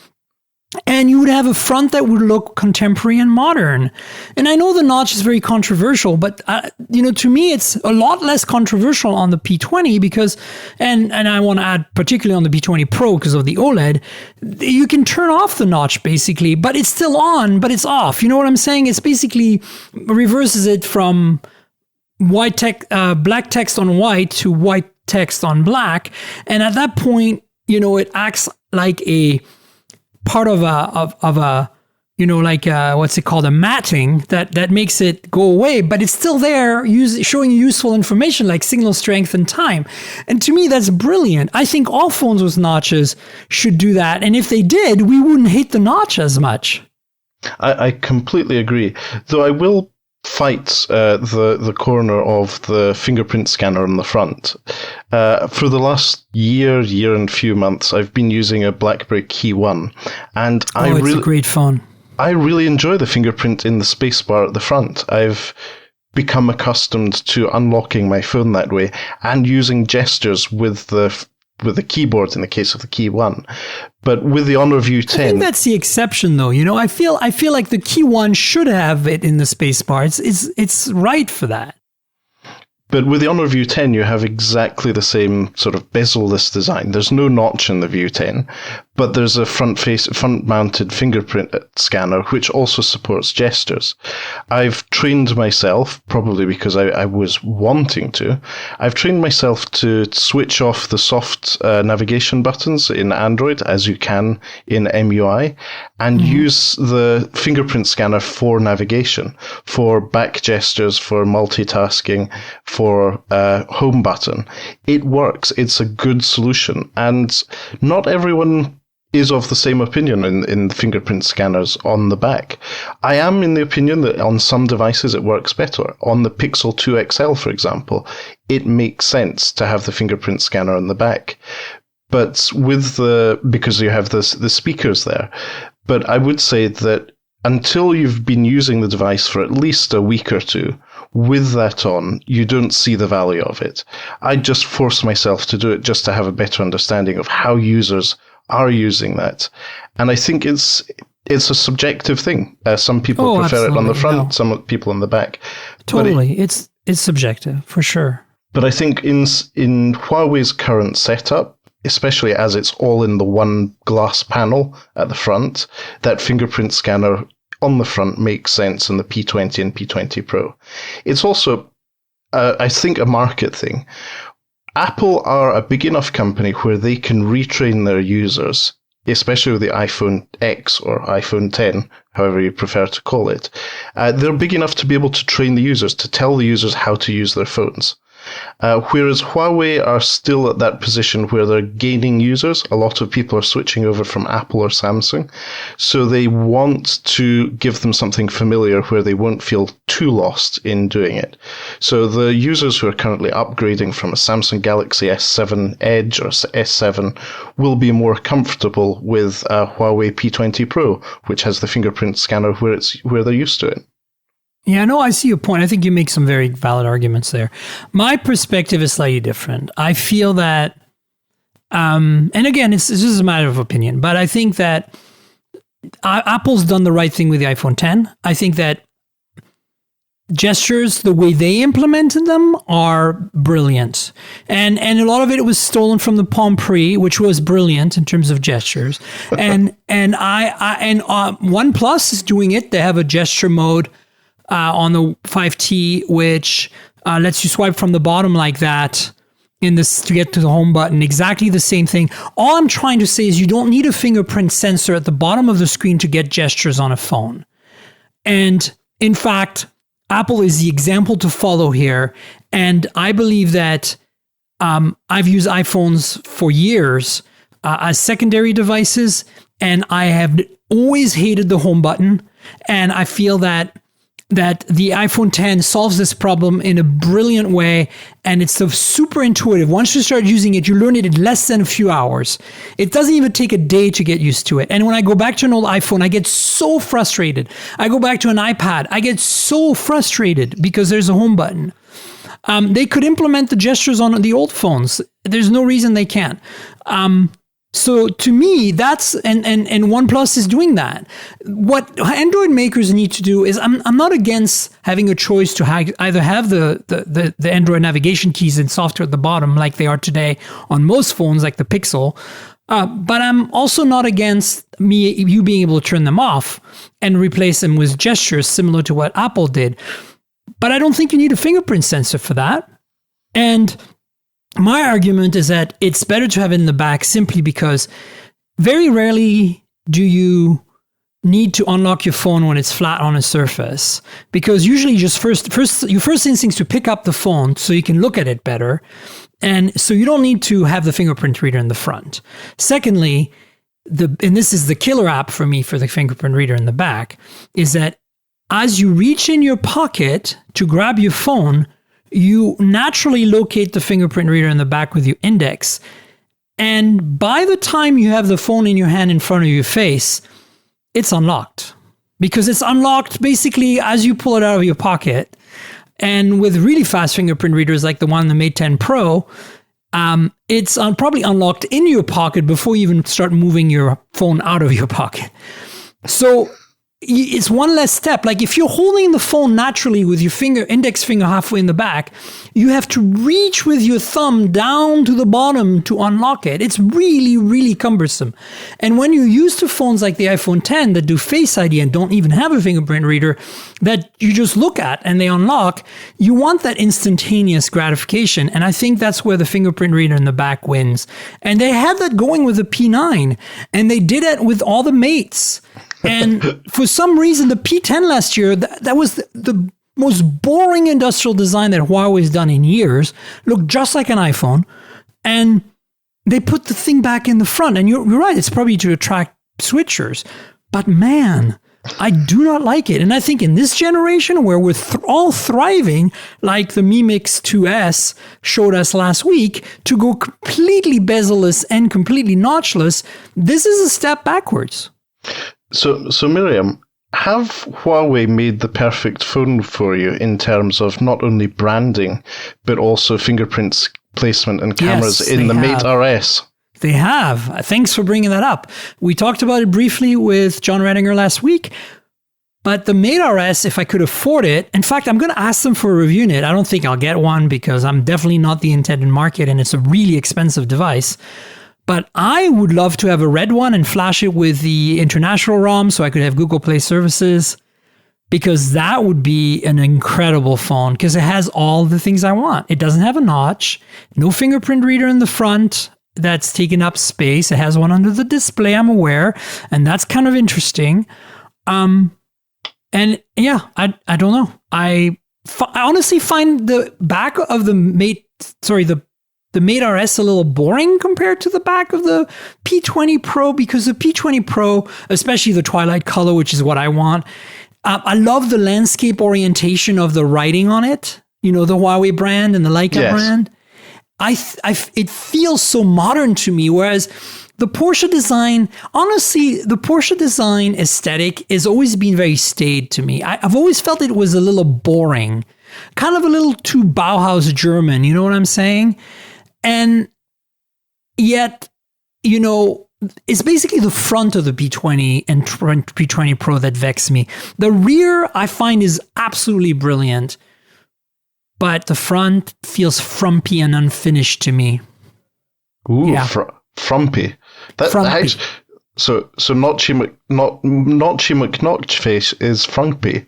And you would have a front that would look contemporary and modern. And I know the notch is very controversial, but to me, it's a lot less controversial on the P20 because, and I want to add particularly on the P20 Pro because of the OLED, you can turn off the notch basically, but it's still on, but it's off. You know what I'm saying? It's basically reverses it from black text on white to white text on black. And at that point, it acts like a part of a what's it called, a matting that makes it go away, but it's still there, showing you useful information like signal strength and time. And to me, that's brilliant. I think all phones with notches should do that, and if they did, we wouldn't hate the notch as much. I completely agree, though I will fight the corner of the fingerprint scanner on the front. For the last year and few months, I've been using a BlackBerry Key 1, and it's a great phone. I really enjoy the fingerprint in the spacebar at the front. I've become accustomed to unlocking my phone that way and using gestures with the keyboard in the case of the Key 1. But with the Honor View 10... I think that's the exception, though. You know, I feel like the Key 1 should have it in the spacebar. It's right for that. But with the Honor View 10, you have exactly the same sort of bezel-less design. There's no notch in the View 10, but there's a front-mounted fingerprint scanner, which also supports gestures. I've trained myself, probably because I was wanting to, I've trained myself to switch off the soft navigation buttons in Android, as you can in MUI, and use the fingerprint scanner for navigation, for back gestures, for multitasking, for home button. It works. It's a good solution. And not everyone is of the same opinion in fingerprint scanners on the back. I am in the opinion that on some devices it works better. On the Pixel 2 XL, for example, it makes sense to have the fingerprint scanner on the back. But because you have the speakers there. But I would say that until you've been using the device for at least a week or two, with that on, you don't see the value of it. I just force myself to do it just to have a better understanding of how users are using that. And I think it's a subjective thing. Some people prefer it on the front, some people on the back. Totally. It's subjective, for sure. But I think in Huawei's current setup, especially as it's all in the one glass panel at the front, that fingerprint scanner on the front makes sense in the P20 and P20 Pro. It's also, I think, a market thing. Apple are a big enough company where they can retrain their users, especially with the iPhone X or iPhone 10, however you prefer to call it. They're big enough to be able to train the users, to tell the users how to use their phones. Whereas Huawei are still at that position where they're gaining users. A lot of people are switching over from Apple or Samsung. So they want to give them something familiar where they won't feel too lost in doing it. So the users who are currently upgrading from a Samsung Galaxy S7 Edge or S7 will be more comfortable with a Huawei P20 Pro, which has the fingerprint scanner where they're used to it. Yeah, no, I see your point. I think you make some very valid arguments there. My perspective is slightly different. I feel that, and again, it's just a matter of opinion, but I think that Apple's done the right thing with the iPhone 10. I think that gestures, the way they implemented them, are brilliant. And a lot of it was stolen from the Palm Pre, which was brilliant in terms of gestures. And OnePlus is doing it. They have a gesture mode on the 5T, which lets you swipe from the bottom like that to get to the home button. Exactly the same thing. All I'm trying to say is you don't need a fingerprint sensor at the bottom of the screen to get gestures on a phone. And in fact, Apple is the example to follow here. And I believe that I've used iPhones for years as secondary devices, and I have always hated the home button. And I feel that the iPhone 10 solves this problem in a brilliant way, and it's so super intuitive. Once you start using it, you learn it in less than a few hours. It doesn't even take a day to get used to it. And when I go back to an old iPhone, I get so frustrated. I go back to an iPad, I get so frustrated because there's a home button. They could implement the gestures on the old phones. There's no reason they can't. So to me, that's and OnePlus is doing that. What Android makers need to do is, I'm not against having a choice to either have the Android navigation keys and software at the bottom like they are today on most phones like the Pixel, but I'm also not against you being able to turn them off and replace them with gestures similar to what Apple did. But I don't think you need a fingerprint sensor for that. And my argument is that it's better to have it in the back simply because very rarely do you need to unlock your phone when it's flat on a surface, because usually just your first instinct is to pick up the phone so you can look at it better. And so you don't need to have the fingerprint reader in the front. Secondly, and this is the killer app for me for the fingerprint reader in the back, is that as you reach in your pocket to grab your phone, you naturally locate the fingerprint reader in the back with your index. And by the time you have the phone in your hand in front of your face, it's unlocked. Because it's unlocked basically as you pull it out of your pocket. And with really fast fingerprint readers like the one in the Mate 10 Pro, it's probably unlocked in your pocket before you even start moving your phone out of your pocket. So it's one less step. Like if you're holding the phone naturally with your index finger halfway in the back, you have to reach with your thumb down to the bottom to unlock it. It's really, really cumbersome. And when you're used to phones like the iPhone 10 that do Face ID and don't even have a fingerprint reader that you just look at and they unlock, you want that instantaneous gratification. And I think that's where the fingerprint reader in the back wins. And they had that going with the P9, and they did it with all the Mates. And for some reason, the P10 last year, that was the most boring industrial design that Huawei's done in years, looked just like an iPhone. And they put the thing back in the front. And you're right, it's probably to attract switchers. But man, I do not like it. And I think in this generation where we're all thriving, like the Mi Mix 2S showed us last week, to go completely bezel-less and completely notchless, this is a step backwards. So Miriam, have Huawei made the perfect phone for you in terms of not only branding, but also fingerprints placement and cameras in the Mate RS? They have. Thanks for bringing that up. We talked about it briefly with John Redinger last week, but the Mate RS, if I could afford it, in fact, I'm going to ask them for a review in it. I don't think I'll get one because I'm definitely not the intended market and it's a really expensive device. But I would love to have a red one and flash it with the international ROM so I could have Google Play services, because that would be an incredible phone because it has all the things I want. It doesn't have a notch, no fingerprint reader in the front that's taking up space. It has one under the display, I'm aware, and that's kind of interesting. And yeah, I don't know. I honestly find the back of the Mate RS a little boring compared to the back of the P20 Pro, because the P20 Pro, especially the Twilight color, which is what I want, I love the landscape orientation of the writing on it. You know, the Huawei brand and the Leica brand. It feels so modern to me, whereas the Porsche design, honestly, the Porsche design aesthetic has always been very staid to me. I've always felt it was a little boring, kind of a little too Bauhaus German, you know what I'm saying? And yet, you know, it's basically the front of the P20 and P20 Pro that vex me. The rear, I find, is absolutely brilliant, but the front feels frumpy and unfinished to me. Ooh, yeah. Frumpy. Frumpy. So Notchy McNotch face is frumpy.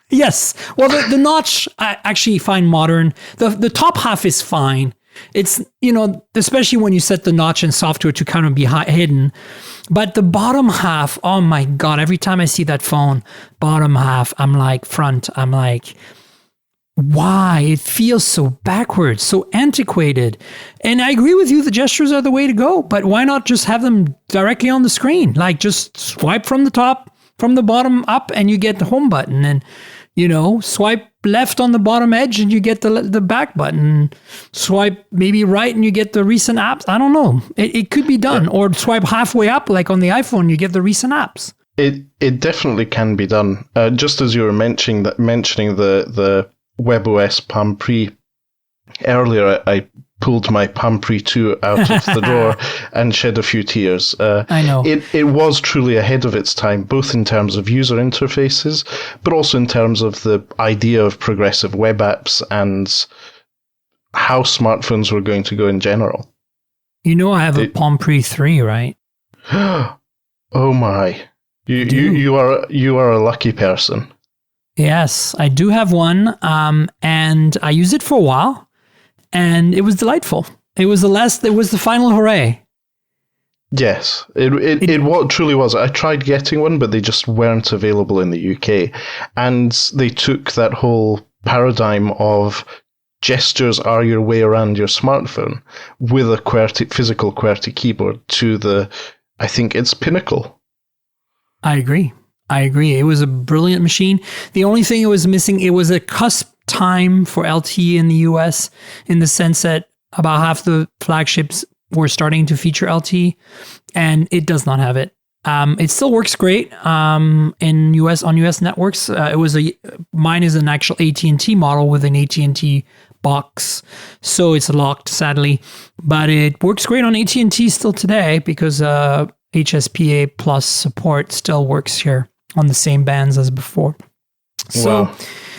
Yes. Well, the notch I actually find modern. The top half is fine. It's, you know, especially when you set the notch in software to kind of be hidden. But the bottom half, oh my God, every time I see that phone, bottom half, I'm like, front, I'm like, why? It feels so backwards, so antiquated. And I agree with you, the gestures are the way to go, but why not just have them directly on the screen? Like just swipe from the top, from the bottom up, and you get the home button, and, you know, swipe left on the bottom edge and you get the back button. Swipe maybe right and you get the recent apps. I don't know. It could be done. Or swipe halfway up like on the iPhone, you get the recent apps. It definitely can be done. Just as you were mentioning the WebOS Palm Pre earlier, I pulled my Palm Pre 2 out of the drawer and shed a few tears. I know. It was truly ahead of its time, both in terms of user interfaces, but also in terms of the idea of progressive web apps and how smartphones were going to go in general. You know, I have a Palm Pre 3, right? Oh my. You are a lucky person. Yes, I do have one, and I used it for a while. And it was delightful. It was the final hooray. Yes, it what truly was. I tried getting one, but they just weren't available in the UK. And they took that whole paradigm of gestures are your way around your smartphone with a physical QWERTY keyboard to I think it's pinnacle. I agree. I agree. It was a brilliant machine. The only thing it was missing, it was a cusp time for LTE in the US, in the sense that about half the flagships were starting to feature LTE, and it does not have it. It still works great on US networks. Mine is an actual AT&T model with an AT&T box, so it's locked, sadly, but it works great on AT&T still today because HSPA plus support still works here on the same bands as before. So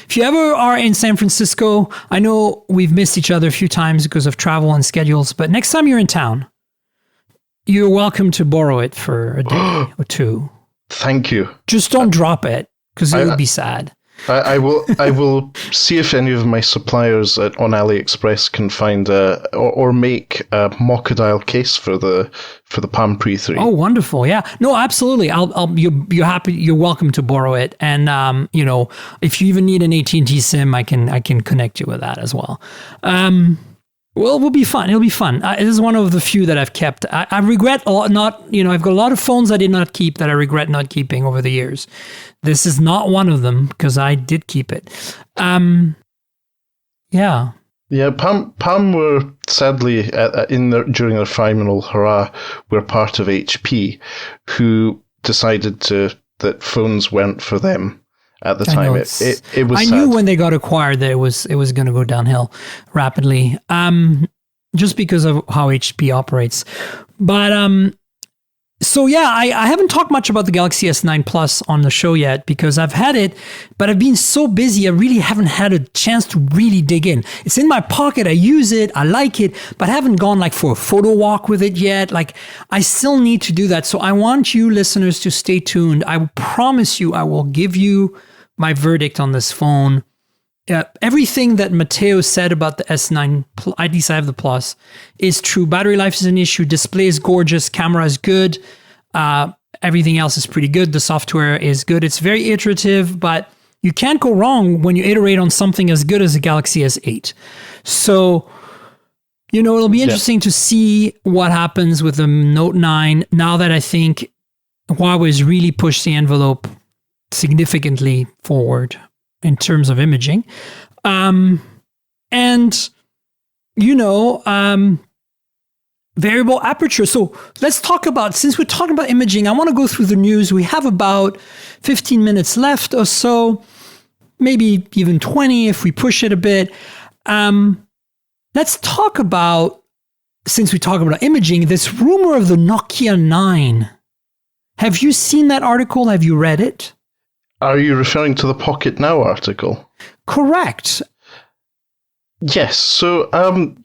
if you ever are in San Francisco, I know we've missed each other a few times because of travel and schedules, but next time you're in town, you're welcome to borrow it for a day or two. Thank you. Just don't drop it, because it would be sad. I will see if any of my suppliers on AliExpress can find or make a Mokadile case for the Palm Pre 3. Oh, wonderful! Yeah, no, absolutely. You're welcome to borrow it, and if you even need an AT&T SIM, I can connect you with that as well. Well, it will be fun. It'll be fun. This is one of the few that I've kept. I regret a lot I've got a lot of phones I did not keep that I regret not keeping over the years. This is not one of them because I did keep it. Yeah. Yeah, Palm were sadly during their final hurrah were part of HP, who decided that phones weren't for them. At the time, it was. I knew when they got acquired that it was going to go downhill rapidly, just because of how HP operates. But so yeah, I haven't talked much about the Galaxy S9 Plus on the show yet because I've had it, but I've been so busy I really haven't had a chance to really dig in. It's in my pocket. I use it. I like it, but I haven't gone like for a photo walk with it yet. Like I still need to do that. So I want you listeners to stay tuned. I promise you, I will give you my verdict on this phone. Everything that Matteo said about the S9, at least I have the Plus, is true. Battery life is an issue. Display is gorgeous. Camera is good. Everything else is pretty good. The software is good. It's very iterative, but you can't go wrong when you iterate on something as good as the Galaxy S8. So, it'll be interesting to see what happens with the Note 9 now that I think Huawei's really pushed the envelope significantly forward in terms of imaging. Variable aperture. So let's talk about, since we're talking about imaging, I want to go through the news. We have about 15 minutes left or so, maybe even 20 if we push it a bit. Let's talk about, since we talk about imaging, this rumor of the Nokia 9. Have you seen that article? Have you read it? Are you referring to the Pocket Now article? Correct. Yes. So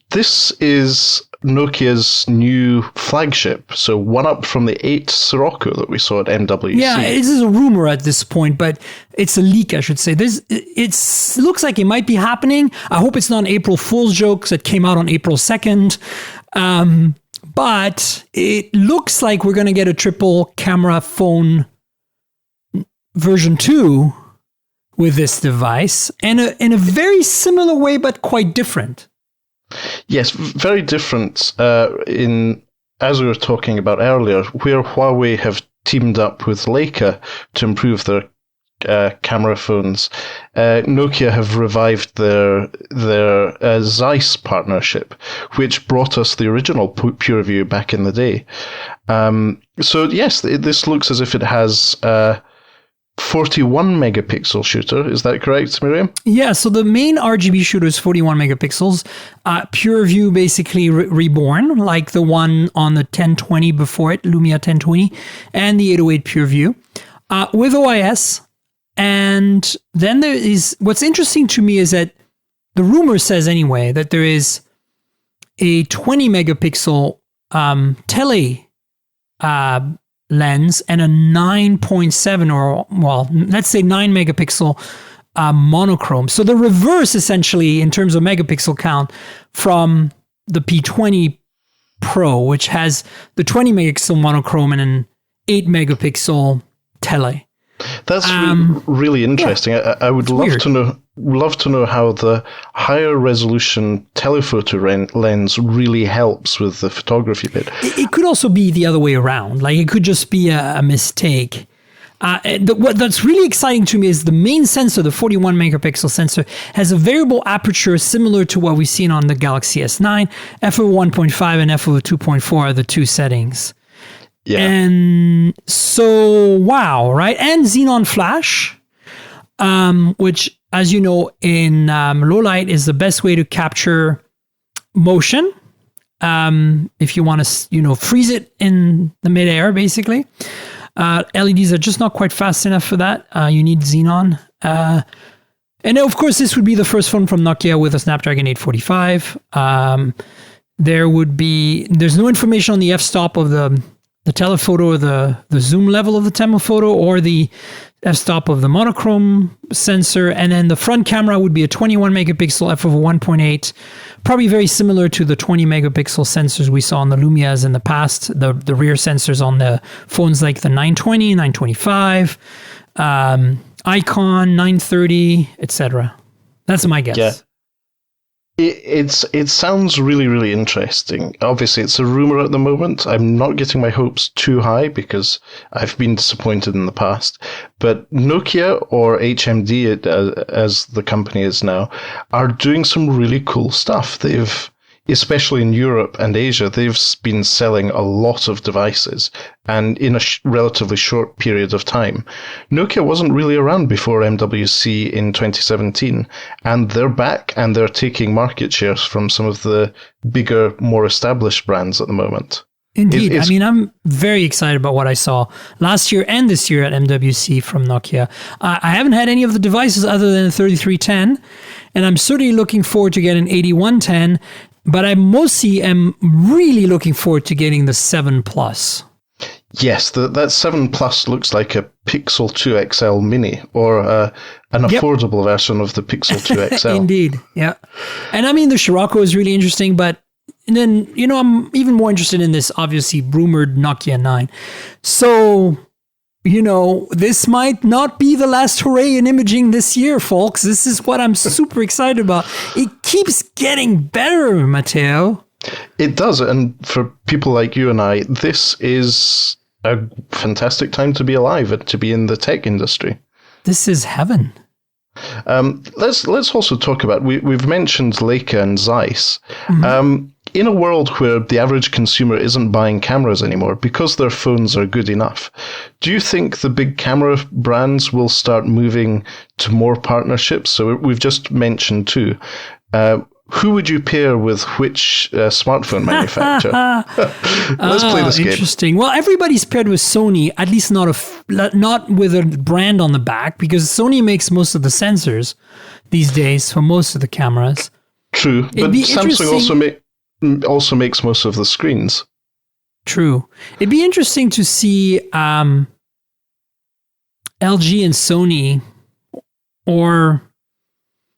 this is Nokia's new flagship. So one up from the 8 Sirocco that we saw at MWC. Yeah, it is a rumor at this point, but it's a leak, I should say. It looks like it might be happening. I hope it's not an April Fool's joke that came out on April 2nd. But it looks like we're going to get a triple camera phone version 2 with this device, and in a very similar way, but quite different. Yes, very different as we were talking about earlier, where Huawei have teamed up with Leica to improve their camera phones. Nokia have revived their Zeiss partnership, which brought us the original PureView back in the day. So yes, this looks as if it has 41 megapixel shooter. Is that correct, Miriam? Yeah, so the main RGB shooter is 41 megapixels. PureView basically reborn, like the one on the 1020 before it, Lumia 1020, and the 808 PureView, with OIS. And then there is, what's interesting to me is that the rumor says anyway, that there is a 20 megapixel tele lens and a 9.7 or, well, let's say 9 megapixel monochrome. So the reverse, essentially, in terms of megapixel count from the P20 Pro, which has the 20 megapixel monochrome and an 8 megapixel tele. That's really interesting. Yeah, I would love to know how the higher resolution telephoto lens really helps with the photography bit. It could also be the other way around. Like it could just be a mistake. That's really exciting to me is the main sensor, the 41 megapixel sensor, has a variable aperture similar to what we've seen on the Galaxy S9. f/1.5 and f/2.4 are the two settings. Yeah. And so, wow, right? And Xenon Flash, which, as you know, in low light is the best way to capture motion. If you want to, freeze it in the midair, basically. LEDs are just not quite fast enough for that. You need Xenon. And of course, this would be the first phone from Nokia with a Snapdragon 845. There's no information on the f-stop of the telephoto or the zoom level of the telephoto or the f-stop of the monochrome sensor. And then the front camera would be a 21 megapixel f/1.8, probably very similar to the 20 megapixel sensors we saw on the Lumias in the past, the rear sensors on the phones like the 920, 925, Icon, 930, etc. That's my guess. Yeah. It sounds really, really interesting. Obviously, it's a rumor at the moment. I'm not getting my hopes too high because I've been disappointed in the past. But Nokia, or HMD as the company is now, are doing some really cool stuff. They've, especially in Europe and Asia, they've been selling a lot of devices, and in a relatively short period of time. Nokia wasn't really around before MWC in 2017, and they're back and they're taking market shares from some of the bigger, more established brands at the moment. Indeed. I'm very excited about what I saw last year and this year at MWC from Nokia. I haven't had any of the devices other than the 3310, and I'm certainly looking forward to getting an 8110. But I mostly am really looking forward to getting the 7 Plus. Yes, that 7 Plus looks like a Pixel 2 XL Mini or an affordable version of the Pixel 2 XL. Indeed, yeah. And the Scirocco is really interesting, but then, I'm even more interested in this obviously rumored Nokia 9. So, this might not be the last hooray in imaging this year, folks. This is what I'm super excited about. It keeps getting better, Matteo. It does. And for people like you and I, this is a fantastic time to be alive and to be in the tech industry. This is heaven. Let's also talk about, we've mentioned Leica and Zeiss. Mm-hmm. In a world where the average consumer isn't buying cameras anymore because their phones are good enough, do you think the big camera brands will start moving to more partnerships? So we've just mentioned two. Who would you pair with which smartphone manufacturer? Let's play this game. Interesting. Well, everybody's paired with Sony, at least not with a brand on the back, because Sony makes most of the sensors these days for most of the cameras. True, but Samsung also makes most of the screens. True. It'd be interesting to see LG and Sony, or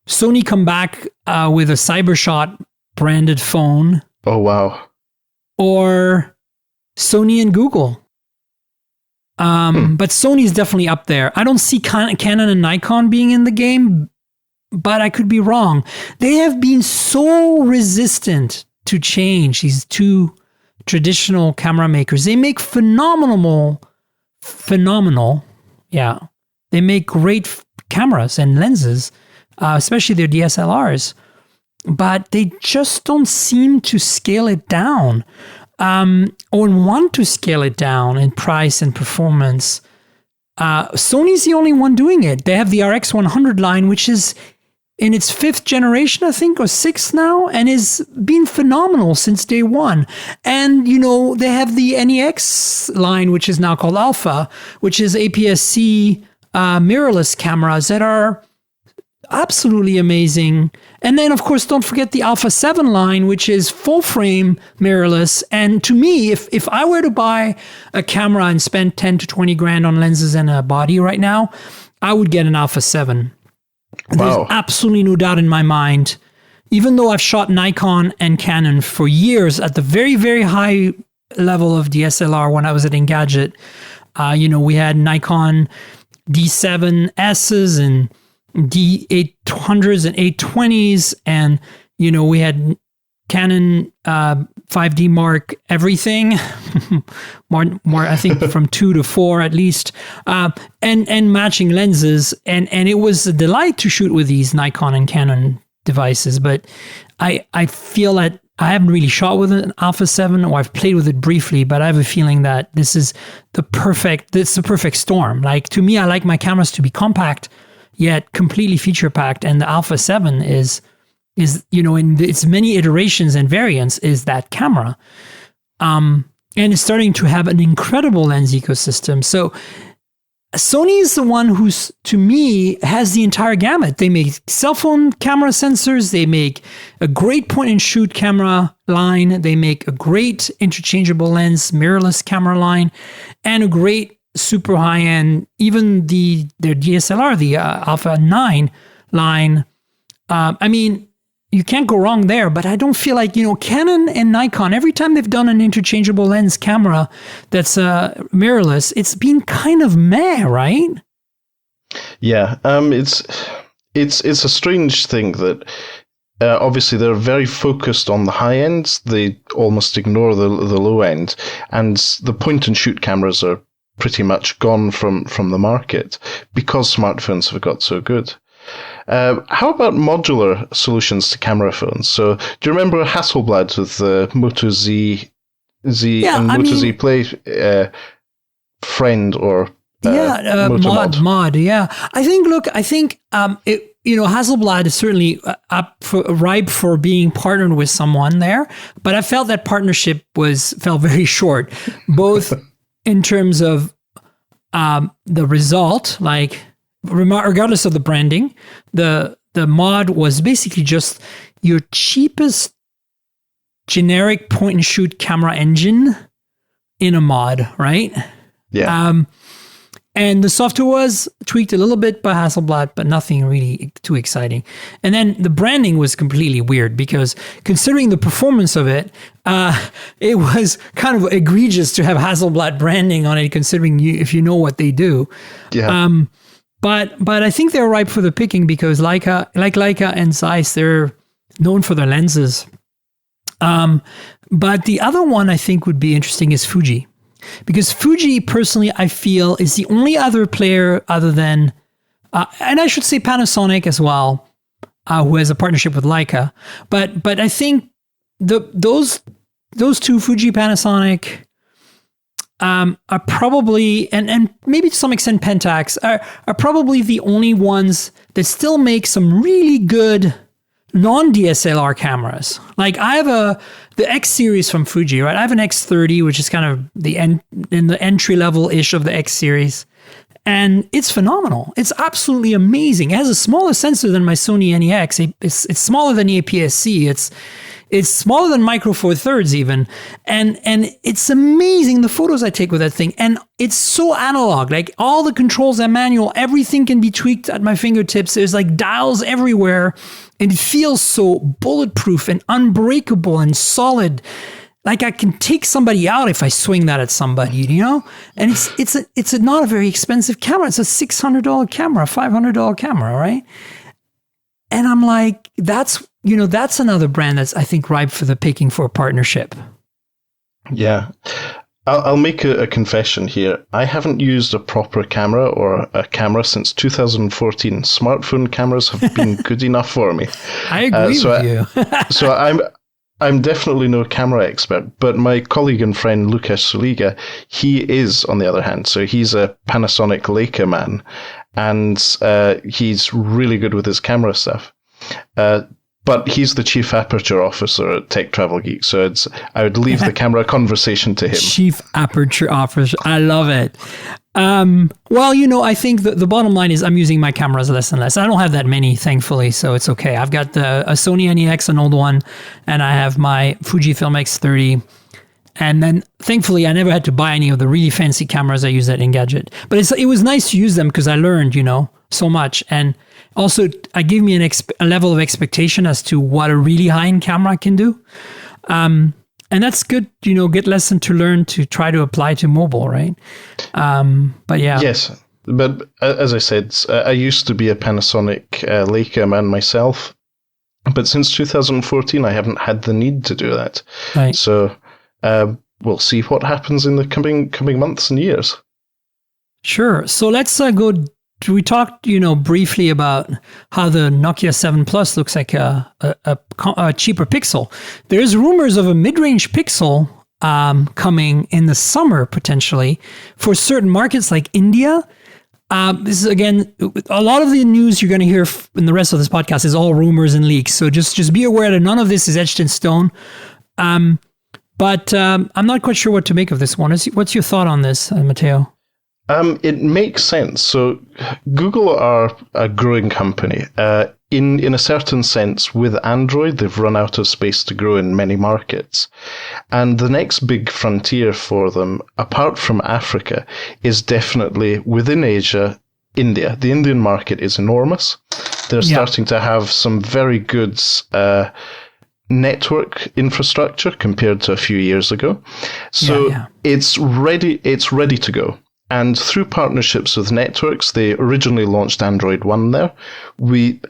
Sony come back with a CyberShot branded phone. Oh, wow. Or Sony and Google. But Sony's definitely up there. I don't see Canon and Nikon being in the game, but I could be wrong. They have been so resistant to change, these two traditional camera makers. They make phenomenal. Yeah. They make great cameras and lenses, especially their DSLRs, but they just don't seem to scale it down or want to scale it down in price and performance. Sony's the only one doing it. They have the RX100 line, which is in its 5th generation, I think, or 6th now, and has been phenomenal since day one. And, they have the NEX line, which is now called Alpha, which is APS-C mirrorless cameras that are absolutely amazing. And then, of course, don't forget the Alpha 7 line, which is full frame mirrorless. And to me, if I were to buy a camera and spend 10 to 20 grand on lenses and a body right now, I would get an Alpha 7. Wow. There's absolutely no doubt in my mind, even though I've shot Nikon and Canon for years at the very, very high level of DSLR when I was at Engadget. We had Nikon D7Ss and D800s and 820s, and we had Canon 5D Mark everything, more I think from 2 to 4 at least, and matching lenses, and it was a delight to shoot with these Nikon and Canon devices. But I feel that I haven't really shot with an Alpha 7, or I've played with it briefly, but I have a feeling that this is the perfect storm. Like, to me, I like my cameras to be compact yet completely feature packed, and the Alpha 7 is in its many iterations and variants is that camera. And it's starting to have an incredible lens ecosystem. So Sony is the one who's, to me, has the entire gamut. They make cell phone camera sensors. They make a great point and shoot camera line. They make a great interchangeable lens, mirrorless camera line, and a great super high end, even their DSLR, the Alpha 9 line. I mean, you can't go wrong there, but I don't feel like, Canon and Nikon, every time they've done an interchangeable lens camera that's mirrorless, it's been kind of meh, right? Yeah, it's a strange thing that obviously they're very focused on the high end. They almost ignore the low end, and the point and shoot cameras are pretty much gone from the market because smartphones have got so good. How about modular solutions to camera phones? So, do you remember Hasselblad with the Moto Z and Moto Z Play friend or mod? Yeah, I think Hasselblad is certainly ripe for being partnered with someone there, but I felt that partnership fell very short, both in terms of the result, like, regardless of the branding, the mod was basically just your cheapest generic point and shoot camera engine in a mod, right? Yeah. And the software was tweaked a little bit by Hasselblad, but nothing really too exciting. And then the branding was completely weird because, considering the performance of it, it was kind of egregious to have Hasselblad branding on it, considering if you know what they do. Yeah. But I think they're ripe for the picking because Leica and Zeiss, they're known for their lenses. But the other one I think would be interesting is Fuji. Because Fuji, personally, I feel is the only other player other than, and I should say Panasonic as well, who has a partnership with Leica. But I think those two, Fuji, Panasonic, are probably, and maybe to some extent Pentax, are probably the only ones that still make some really good non-DSLR cameras. Like, I have the X series from Fuji, right? I have an X30, which is kind of in the entry level-ish of the X series. And it's phenomenal. It's absolutely amazing. It has a smaller sensor than my Sony NEX. It's smaller than the APS-C. It's smaller than Micro Four Thirds even. And it's amazing the photos I take with that thing. And it's so analog. Like, all the controls are manual. Everything can be tweaked at my fingertips. There's like dials everywhere. And it feels so bulletproof and unbreakable and solid. Like, I can take somebody out if I swing that at somebody, And it's not a very expensive camera. It's a $600 camera, $500 camera, right? And I'm like, that's another brand that's, I think, ripe for the picking for a partnership. Yeah. I'll make a confession here. I haven't used a proper camera or a camera since 2014. Smartphone cameras have been good enough for me. I agree with you. So I'm definitely no camera expert, but my colleague and friend Lucas Soliga, he is, on the other hand. So he's a Panasonic Leica man, and he's really good with his camera stuff. But he's the chief aperture officer at TechTravelGeeks, so I would leave the camera conversation to him. Chief aperture officer, I love it. Well, I think the bottom line is I'm using my cameras less and less. I don't have that many, thankfully, so it's okay. I've got a Sony NEX, an old one, and I have my Fujifilm X30. And then, thankfully, I never had to buy any of the really fancy cameras I use at Engadget. But it was nice to use them because I learned, so much. And also, it gave me a level of expectation as to what a really high-end camera can do. And that's good, get lesson to learn to try to apply to mobile, right? But yeah. Yes, but as I said, I used to be a Panasonic Leica man myself. But since 2014, I haven't had the need to do that. Right. So we'll see what happens in the coming months and years. Sure. So let's go. We talked, briefly about how the Nokia 7 Plus looks like a cheaper Pixel. There's rumors of a mid-range Pixel coming in the summer potentially for certain markets like India. This is, again, a lot of the news you're going to hear in the rest of this podcast is all rumors and leaks. So just be aware that none of this is etched in stone. But I'm not quite sure what to make of this one. What's your thought on this, Matteo? It makes sense. So Google are a growing company. In a certain sense, with Android, they've run out of space to grow in many markets. And the next big frontier for them, apart from Africa, is definitely within Asia, India. The Indian market is enormous. They're starting to have some very good network infrastructure compared to a few years ago. So it's ready to go. And through partnerships with networks, they originally launched Android One there.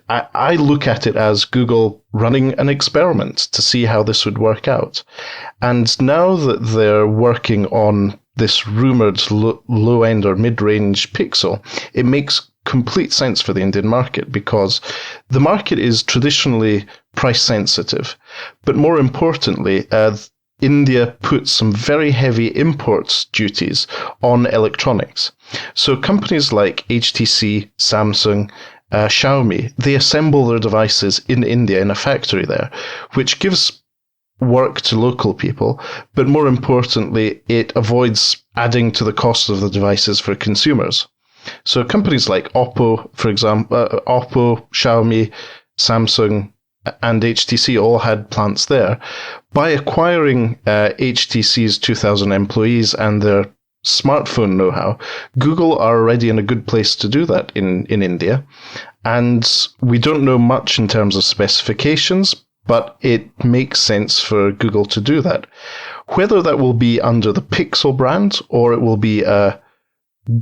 I look at it as Google running an experiment to see how this would work out. And now that they're working on this rumored low-end or mid-range Pixel, it makes complete sense for the Indian market because the market is traditionally price sensitive. But more importantly, India puts some very heavy import duties on electronics. So companies like HTC, Samsung, Xiaomi, they assemble their devices in India in a factory there, which gives work to local people, but more importantly, it avoids adding to the cost of the devices for consumers. So companies like Oppo, for example, Xiaomi, Samsung, and HTC all had plants there. By acquiring HTC's 2,000 employees and their smartphone know-how, Google are already in a good place to do that in India. And we don't know much in terms of specifications, but it makes sense for Google to do that. Whether that will be under the Pixel brand or it will be a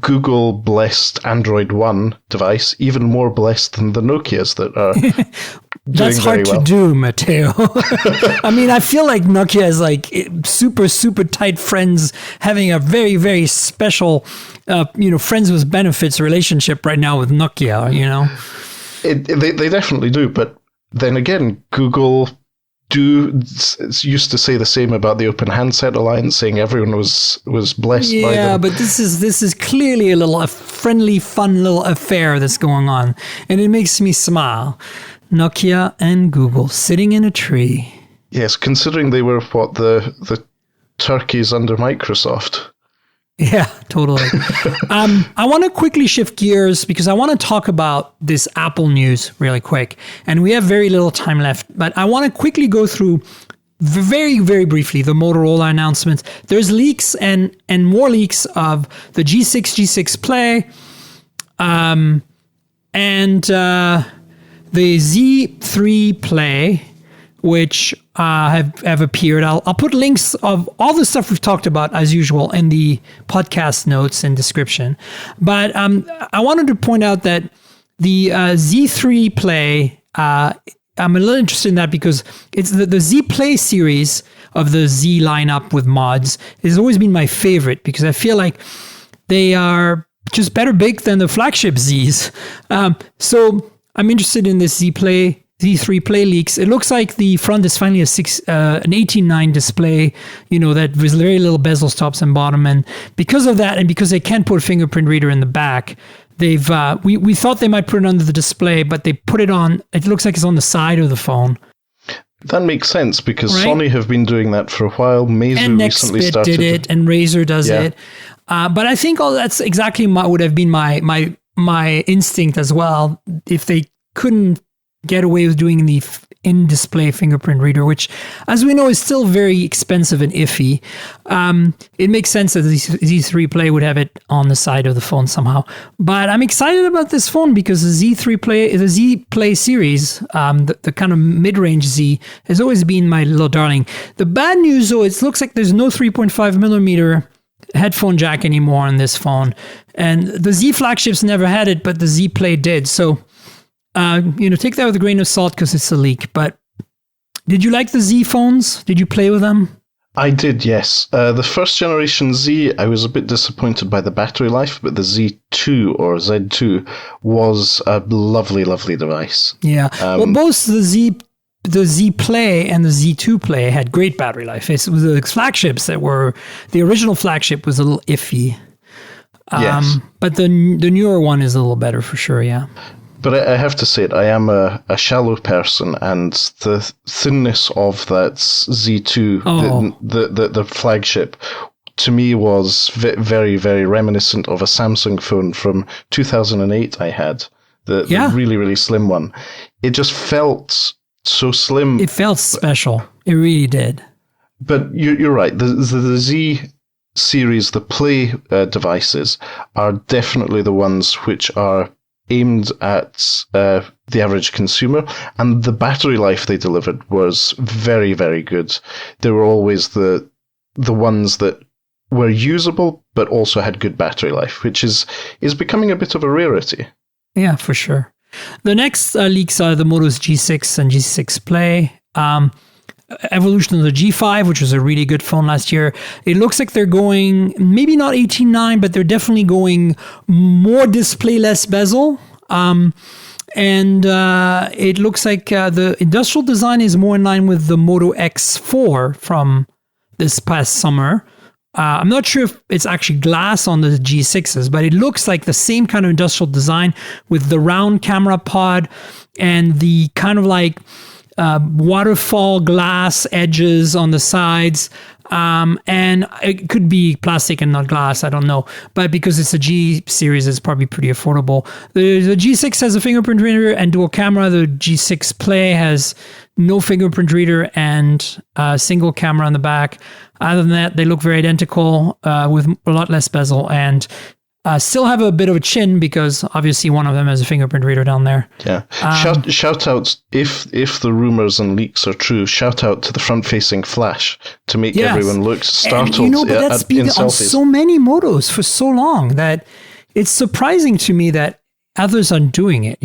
Google-blessed Android One device, even more blessed than the Nokias that are That's hard to do, Matteo. I mean, I feel like Nokia is like super, super tight friends having a very, very special, friends with benefits relationship right now with Nokia, They definitely do. But then again, Google used to say the same about the Open Handset Alliance, saying everyone was blessed by them. Yeah, but this is clearly a friendly, fun little affair that's going on. And it makes me smile. Nokia and Google sitting in a tree. Yes, considering they were the turkeys under Microsoft. Yeah, totally. I want to quickly shift gears because I want to talk about this Apple news really quick. And we have very little time left, but I want to quickly go through very, very briefly the Motorola announcements. There's leaks and more leaks of the G6 Play, and the Z3 Play, which have appeared. I'll put links of all the stuff we've talked about as usual in the podcast notes and description. But I wanted to point out that the Z3 Play, I'm a little interested in that because it's the Z Play series of the Z lineup with mods has always been my favorite because I feel like they are just better baked than the flagship Zs. So I'm interested in this Z3 Play leaks. It looks like the front is finally an 18:9 display, that with very little bezel tops and bottom. And because of that, and because they can't put a fingerprint reader in the back, they've we thought they might put it under the display, but they put it on. It looks like it's on the side of the phone. That makes sense because Sony have been doing that for a while. Meizu recently started. did it, and Razer does it. But I think that's exactly would have been my instinct as well if they couldn't get away with doing the in-display fingerprint reader, which, as we know, is still very expensive and iffy. It makes sense that the Z3 Play would have it on the side of the phone somehow. But I'm excited about this phone because the Z Play series, the kind of mid-range Z, has always been my little darling. The bad news, though, it looks like there's no 3.5 millimeter headphone jack anymore on this phone. And the Z flagships never had it, but the Z Play did. So take that with a grain of salt because it's a leak. But did you like the Z phones? Did you play with them? I did, yes. The first generation Z, I was a bit disappointed by the battery life, but the Z2 or Z2 was a lovely, lovely device. Yeah. Well, both the Z Play and the Z2 Play had great battery life. It was the flagships the original flagship was a little iffy. Yes. But the newer one is a little better for sure, yeah. But I have to say it, I am a shallow person, and the thinness of that Z2, the flagship, to me was very, very reminiscent of a Samsung phone from 2008 I had, the really, really slim one. It just felt so slim. It felt special. It really did. But you're right. The Z series, the Play devices, are definitely the ones which are aimed at the average consumer, and the battery life they delivered was very, very good. They were always the ones that were usable but also had good battery life, which is becoming a bit of a rarity. Yeah, for sure. The next leaks are the Moto G6 and G6 Play. Evolution of the G5, which was a really good phone last year. It looks like they're going, maybe not 18.9, but they're definitely going more display, less bezel. And it looks like the industrial design is more in line with the Moto X4 from this past summer. I'm not sure if it's actually glass on the G6s, but it looks like the same kind of industrial design with the round camera pod and the kind of like waterfall glass edges on the sides. And it could be plastic and not glass, I don't know. But because it's a G series, it's probably pretty affordable. The G6 has a fingerprint reader and dual camera. The G6 Play has no fingerprint reader and a single camera on the back. Other than that, they look very identical with a lot less bezel and still have a bit of a chin because obviously one of them has a fingerprint reader down there. Yeah. Shout out, if the rumors and leaks are true, shout out to the front-facing flash to make everyone look startled. And, but that's been on so many motos for so long that it's surprising to me that others are doing it,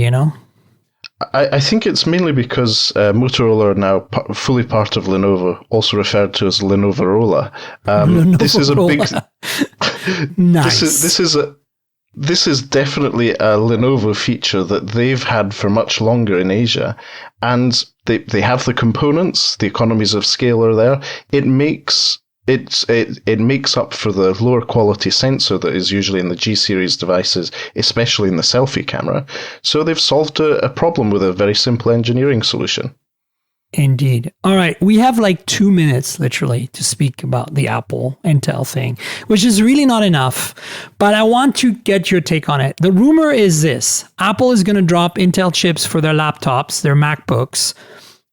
I think it's mainly because Motorola are now fully part of Lenovo, also referred to as Lenovo-rola. This is a big... Nice. This is definitely a Lenovo feature that they've had for much longer in Asia, and they have the components. The economies of scale are there. It makes up for the lower quality sensor that is usually in the G series devices, especially in the selfie camera. So they've solved a problem with a very simple engineering solution. Indeed. All right. We have like 2 minutes literally to speak about the Apple Intel thing, which is really not enough, but I want to get your take on it. The rumor is this: Apple is going to drop Intel chips for their laptops, their MacBooks,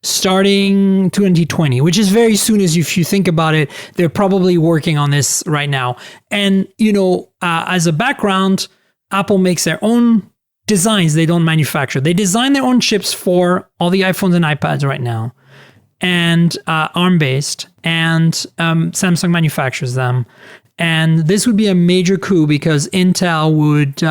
starting 2020, which is very soon. As if you think about it, they're probably working on this right now. And, as a background, Apple makes their own designs. They don't manufacture. They design their own chips for all the iPhones and iPads right now, and ARM-based, and Samsung manufactures them. And this would be a major coup because Intel would,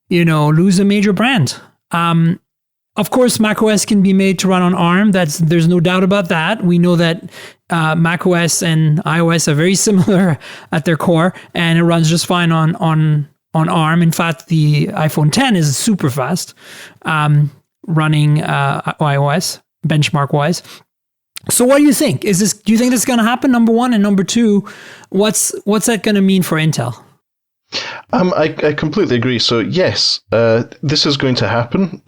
lose a major brand. Of course, macOS can be made to run on ARM. There's no doubt about that. We know that macOS and iOS are very similar at their core, and it runs just fine on ARM. In fact, the iPhone X is super fast running iOS benchmark-wise. So what do you think? Do you think this is going to happen, number one? And number two, what's that going to mean for Intel? I completely agree. So yes, this is going to happen.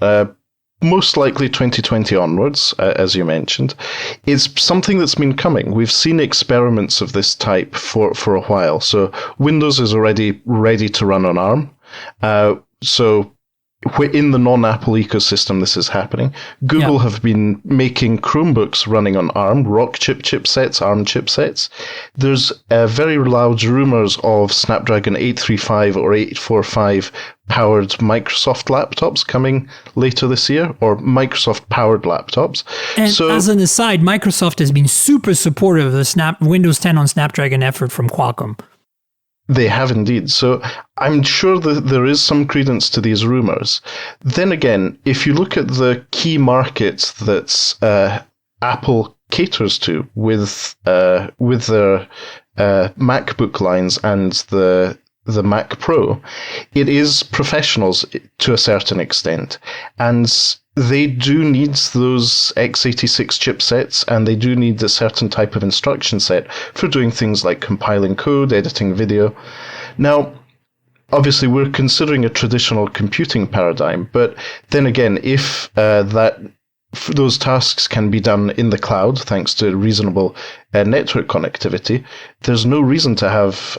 Most likely 2020 onwards, as you mentioned. It's something that's been coming. We've seen experiments of this type for a while. So Windows is already ready to run on ARM. So in the non-Apple ecosystem, this is happening. Google have been making Chromebooks running on ARM, Rockchip chipsets, ARM chipsets. There's very loud rumors of Snapdragon 835 or 845 powered Microsoft laptops coming later this year, or Microsoft powered laptops. And as an aside, Microsoft has been super supportive of the Windows 10 on Snapdragon effort from Qualcomm. They have indeed. So I'm sure that there is some credence to these rumors. Then again, if you look at the key markets that Apple caters to with their MacBook lines and the Mac Pro, it is professionals to a certain extent. And they do need those x86 chipsets, and they do need a certain type of instruction set for doing things like compiling code, editing video. Now, obviously, we're considering a traditional computing paradigm, but then again, if those tasks can be done in the cloud thanks to reasonable network connectivity, there's no reason to have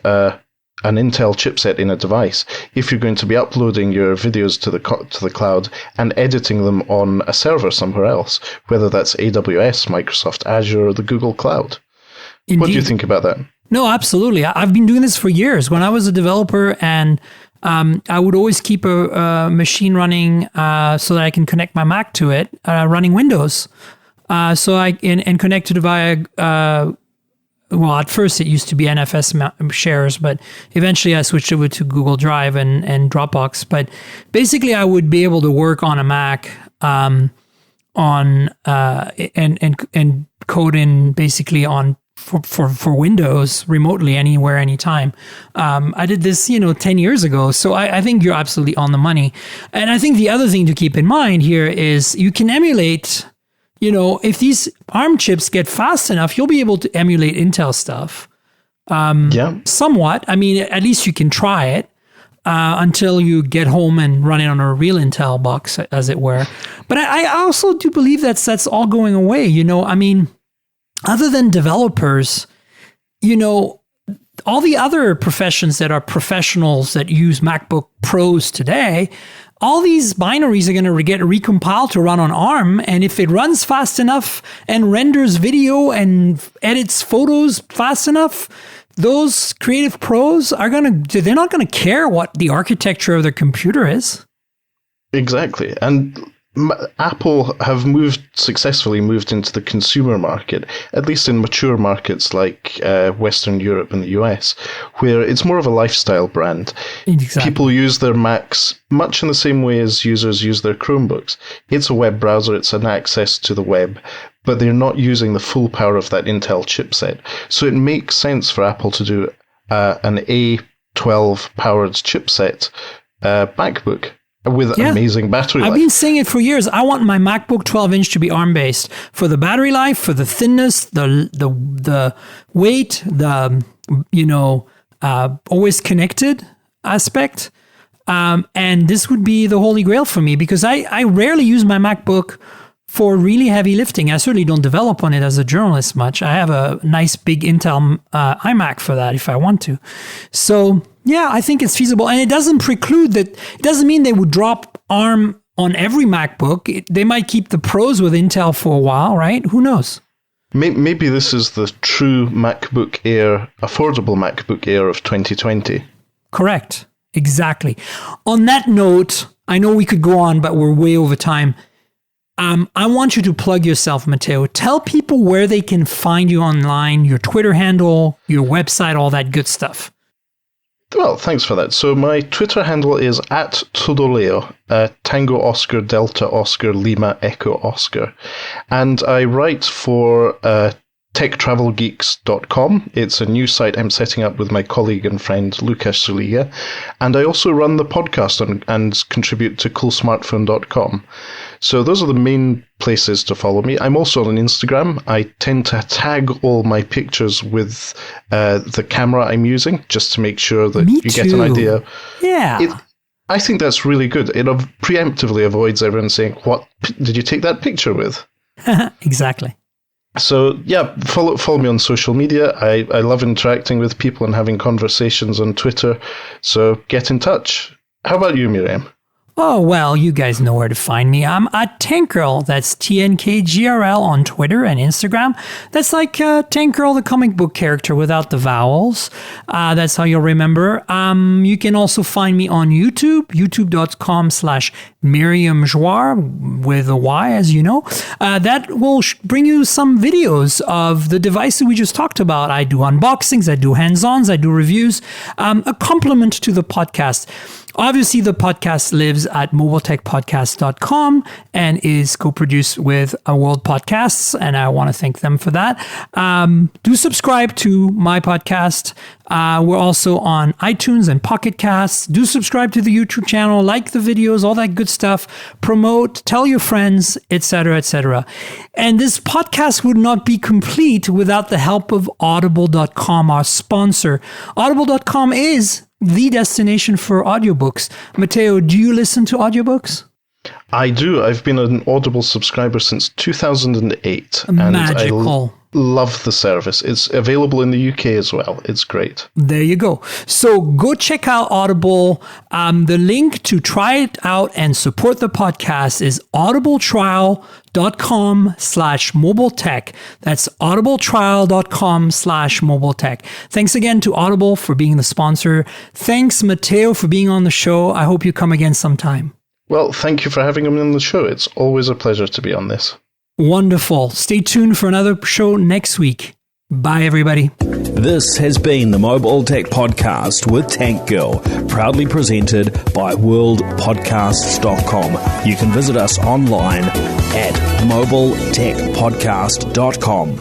an Intel chipset in a device if you're going to be uploading your videos to the cloud and editing them on a server somewhere else, whether that's AWS, Microsoft Azure, or the Google Cloud. Indeed. What do you think about that? No, absolutely. I've been doing this for years. When I was a developer, and I would always keep a machine running so that I can connect my Mac to it, running Windows. So I and connected via well, at first it used to be NFS shares, but eventually I switched over to Google Drive and Dropbox. But basically, I would be able to work on a Mac and code in basically on for Windows remotely anywhere, anytime. I did this, 10 years ago. So I think you're absolutely on the money. And I think the other thing to keep in mind here is you can emulate. If these ARM chips get fast enough, you'll be able to emulate Intel stuff. Somewhat. I mean, at least you can try it until you get home and run it on a real Intel box, as it were. But I also do believe that's all going away. I mean, other than developers, all the other professions that are professionals that use MacBook Pros today, all these binaries are going to get recompiled to run on ARM. And if it runs fast enough and renders video and edits photos fast enough, those creative pros they're not going to care what the architecture of their computer is. Exactly. And Apple have successfully moved into the consumer market, at least in mature markets like Western Europe and the US, where it's more of a lifestyle brand. Exactly. People use their Macs much in the same way as users use their Chromebooks. It's a web browser, it's an access to the web, but they're not using the full power of that Intel chipset. So it makes sense for Apple to do an A12 powered chipset MacBook. With amazing battery life. I've been saying it for years. I want my MacBook 12-inch to be ARM-based for the battery life, for the thinness, the weight, always connected aspect. And this would be the holy grail for me because I rarely use my MacBook for really heavy lifting. I certainly don't develop on it as a journalist much. I have a nice big Intel iMac for that if I want to. So yeah, I think it's feasible. And it doesn't preclude that. It doesn't mean they would drop ARM on every MacBook. They might keep the Pros with Intel for a while, right? Who knows? Maybe this is the true MacBook Air, affordable MacBook Air of 2020. Correct. Exactly. On that note, I know we could go on, but we're way over time. I want you to plug yourself, Matteo. Tell people where they can find you online, your Twitter handle, your website, all that good stuff. Well, thanks for that. So my Twitter handle is @Todoleo, Tango Oscar Delta Oscar Lima Echo Oscar. And I write for TechTravelGeeks.com. It's a new site I'm setting up with my colleague and friend Lukasz Suliga. And I also run the podcast and contribute to CoolSmartphone.com. So those are the main places to follow me. I'm also on Instagram. I tend to tag all my pictures with the camera I'm using, just to make sure that you get an idea. Yeah. I think that's really good. It preemptively avoids everyone saying, "What did you take that picture with?" Exactly. So yeah, follow me on social media. I love interacting with people and having conversations on Twitter. So get in touch. How about you, Miriam? Oh, well, you guys know where to find me. I'm at Tankgirl. That's TNKGRL on Twitter and Instagram. That's like Tankgirl, the comic book character without the vowels. That's how you'll remember. You can also find me on YouTube, youtube.com/MiriamJoire with a Y, as you know. That will bring you some videos of the devices we just talked about. I do unboxings, I do hands-ons, I do reviews. A compliment to the podcast. Obviously, the podcast lives at mobiletechpodcast.com and is co-produced with World Podcasts, and I want to thank them for that. Do subscribe to my podcast. We're also on iTunes and Pocket Casts. Do subscribe to the YouTube channel, like the videos, all that good stuff. Promote, tell your friends, etc., etc. And this podcast would not be complete without the help of Audible.com, our sponsor. Audible.com is the destination for audiobooks. Matteo, do you listen to audiobooks? I do. I've been an Audible subscriber since 2008. Magical. And I love the service. It's available in the UK as well. It's great. There you go. So go check out Audible. The link to try it out and support the podcast is audibletrial.com/mobiletech. That's audibletrial.com/mobiletech. Thanks again to Audible for being the sponsor. Thanks, Matteo, for being on the show. I hope you come again sometime. Well, thank you for having me on the show. It's always a pleasure to be on this. Wonderful. Stay tuned for another show next week. Bye, everybody. This has been the Mobile Tech Podcast with Tank Girl, proudly presented by worldpodcasts.com. You can visit us online at mobiletechpodcast.com.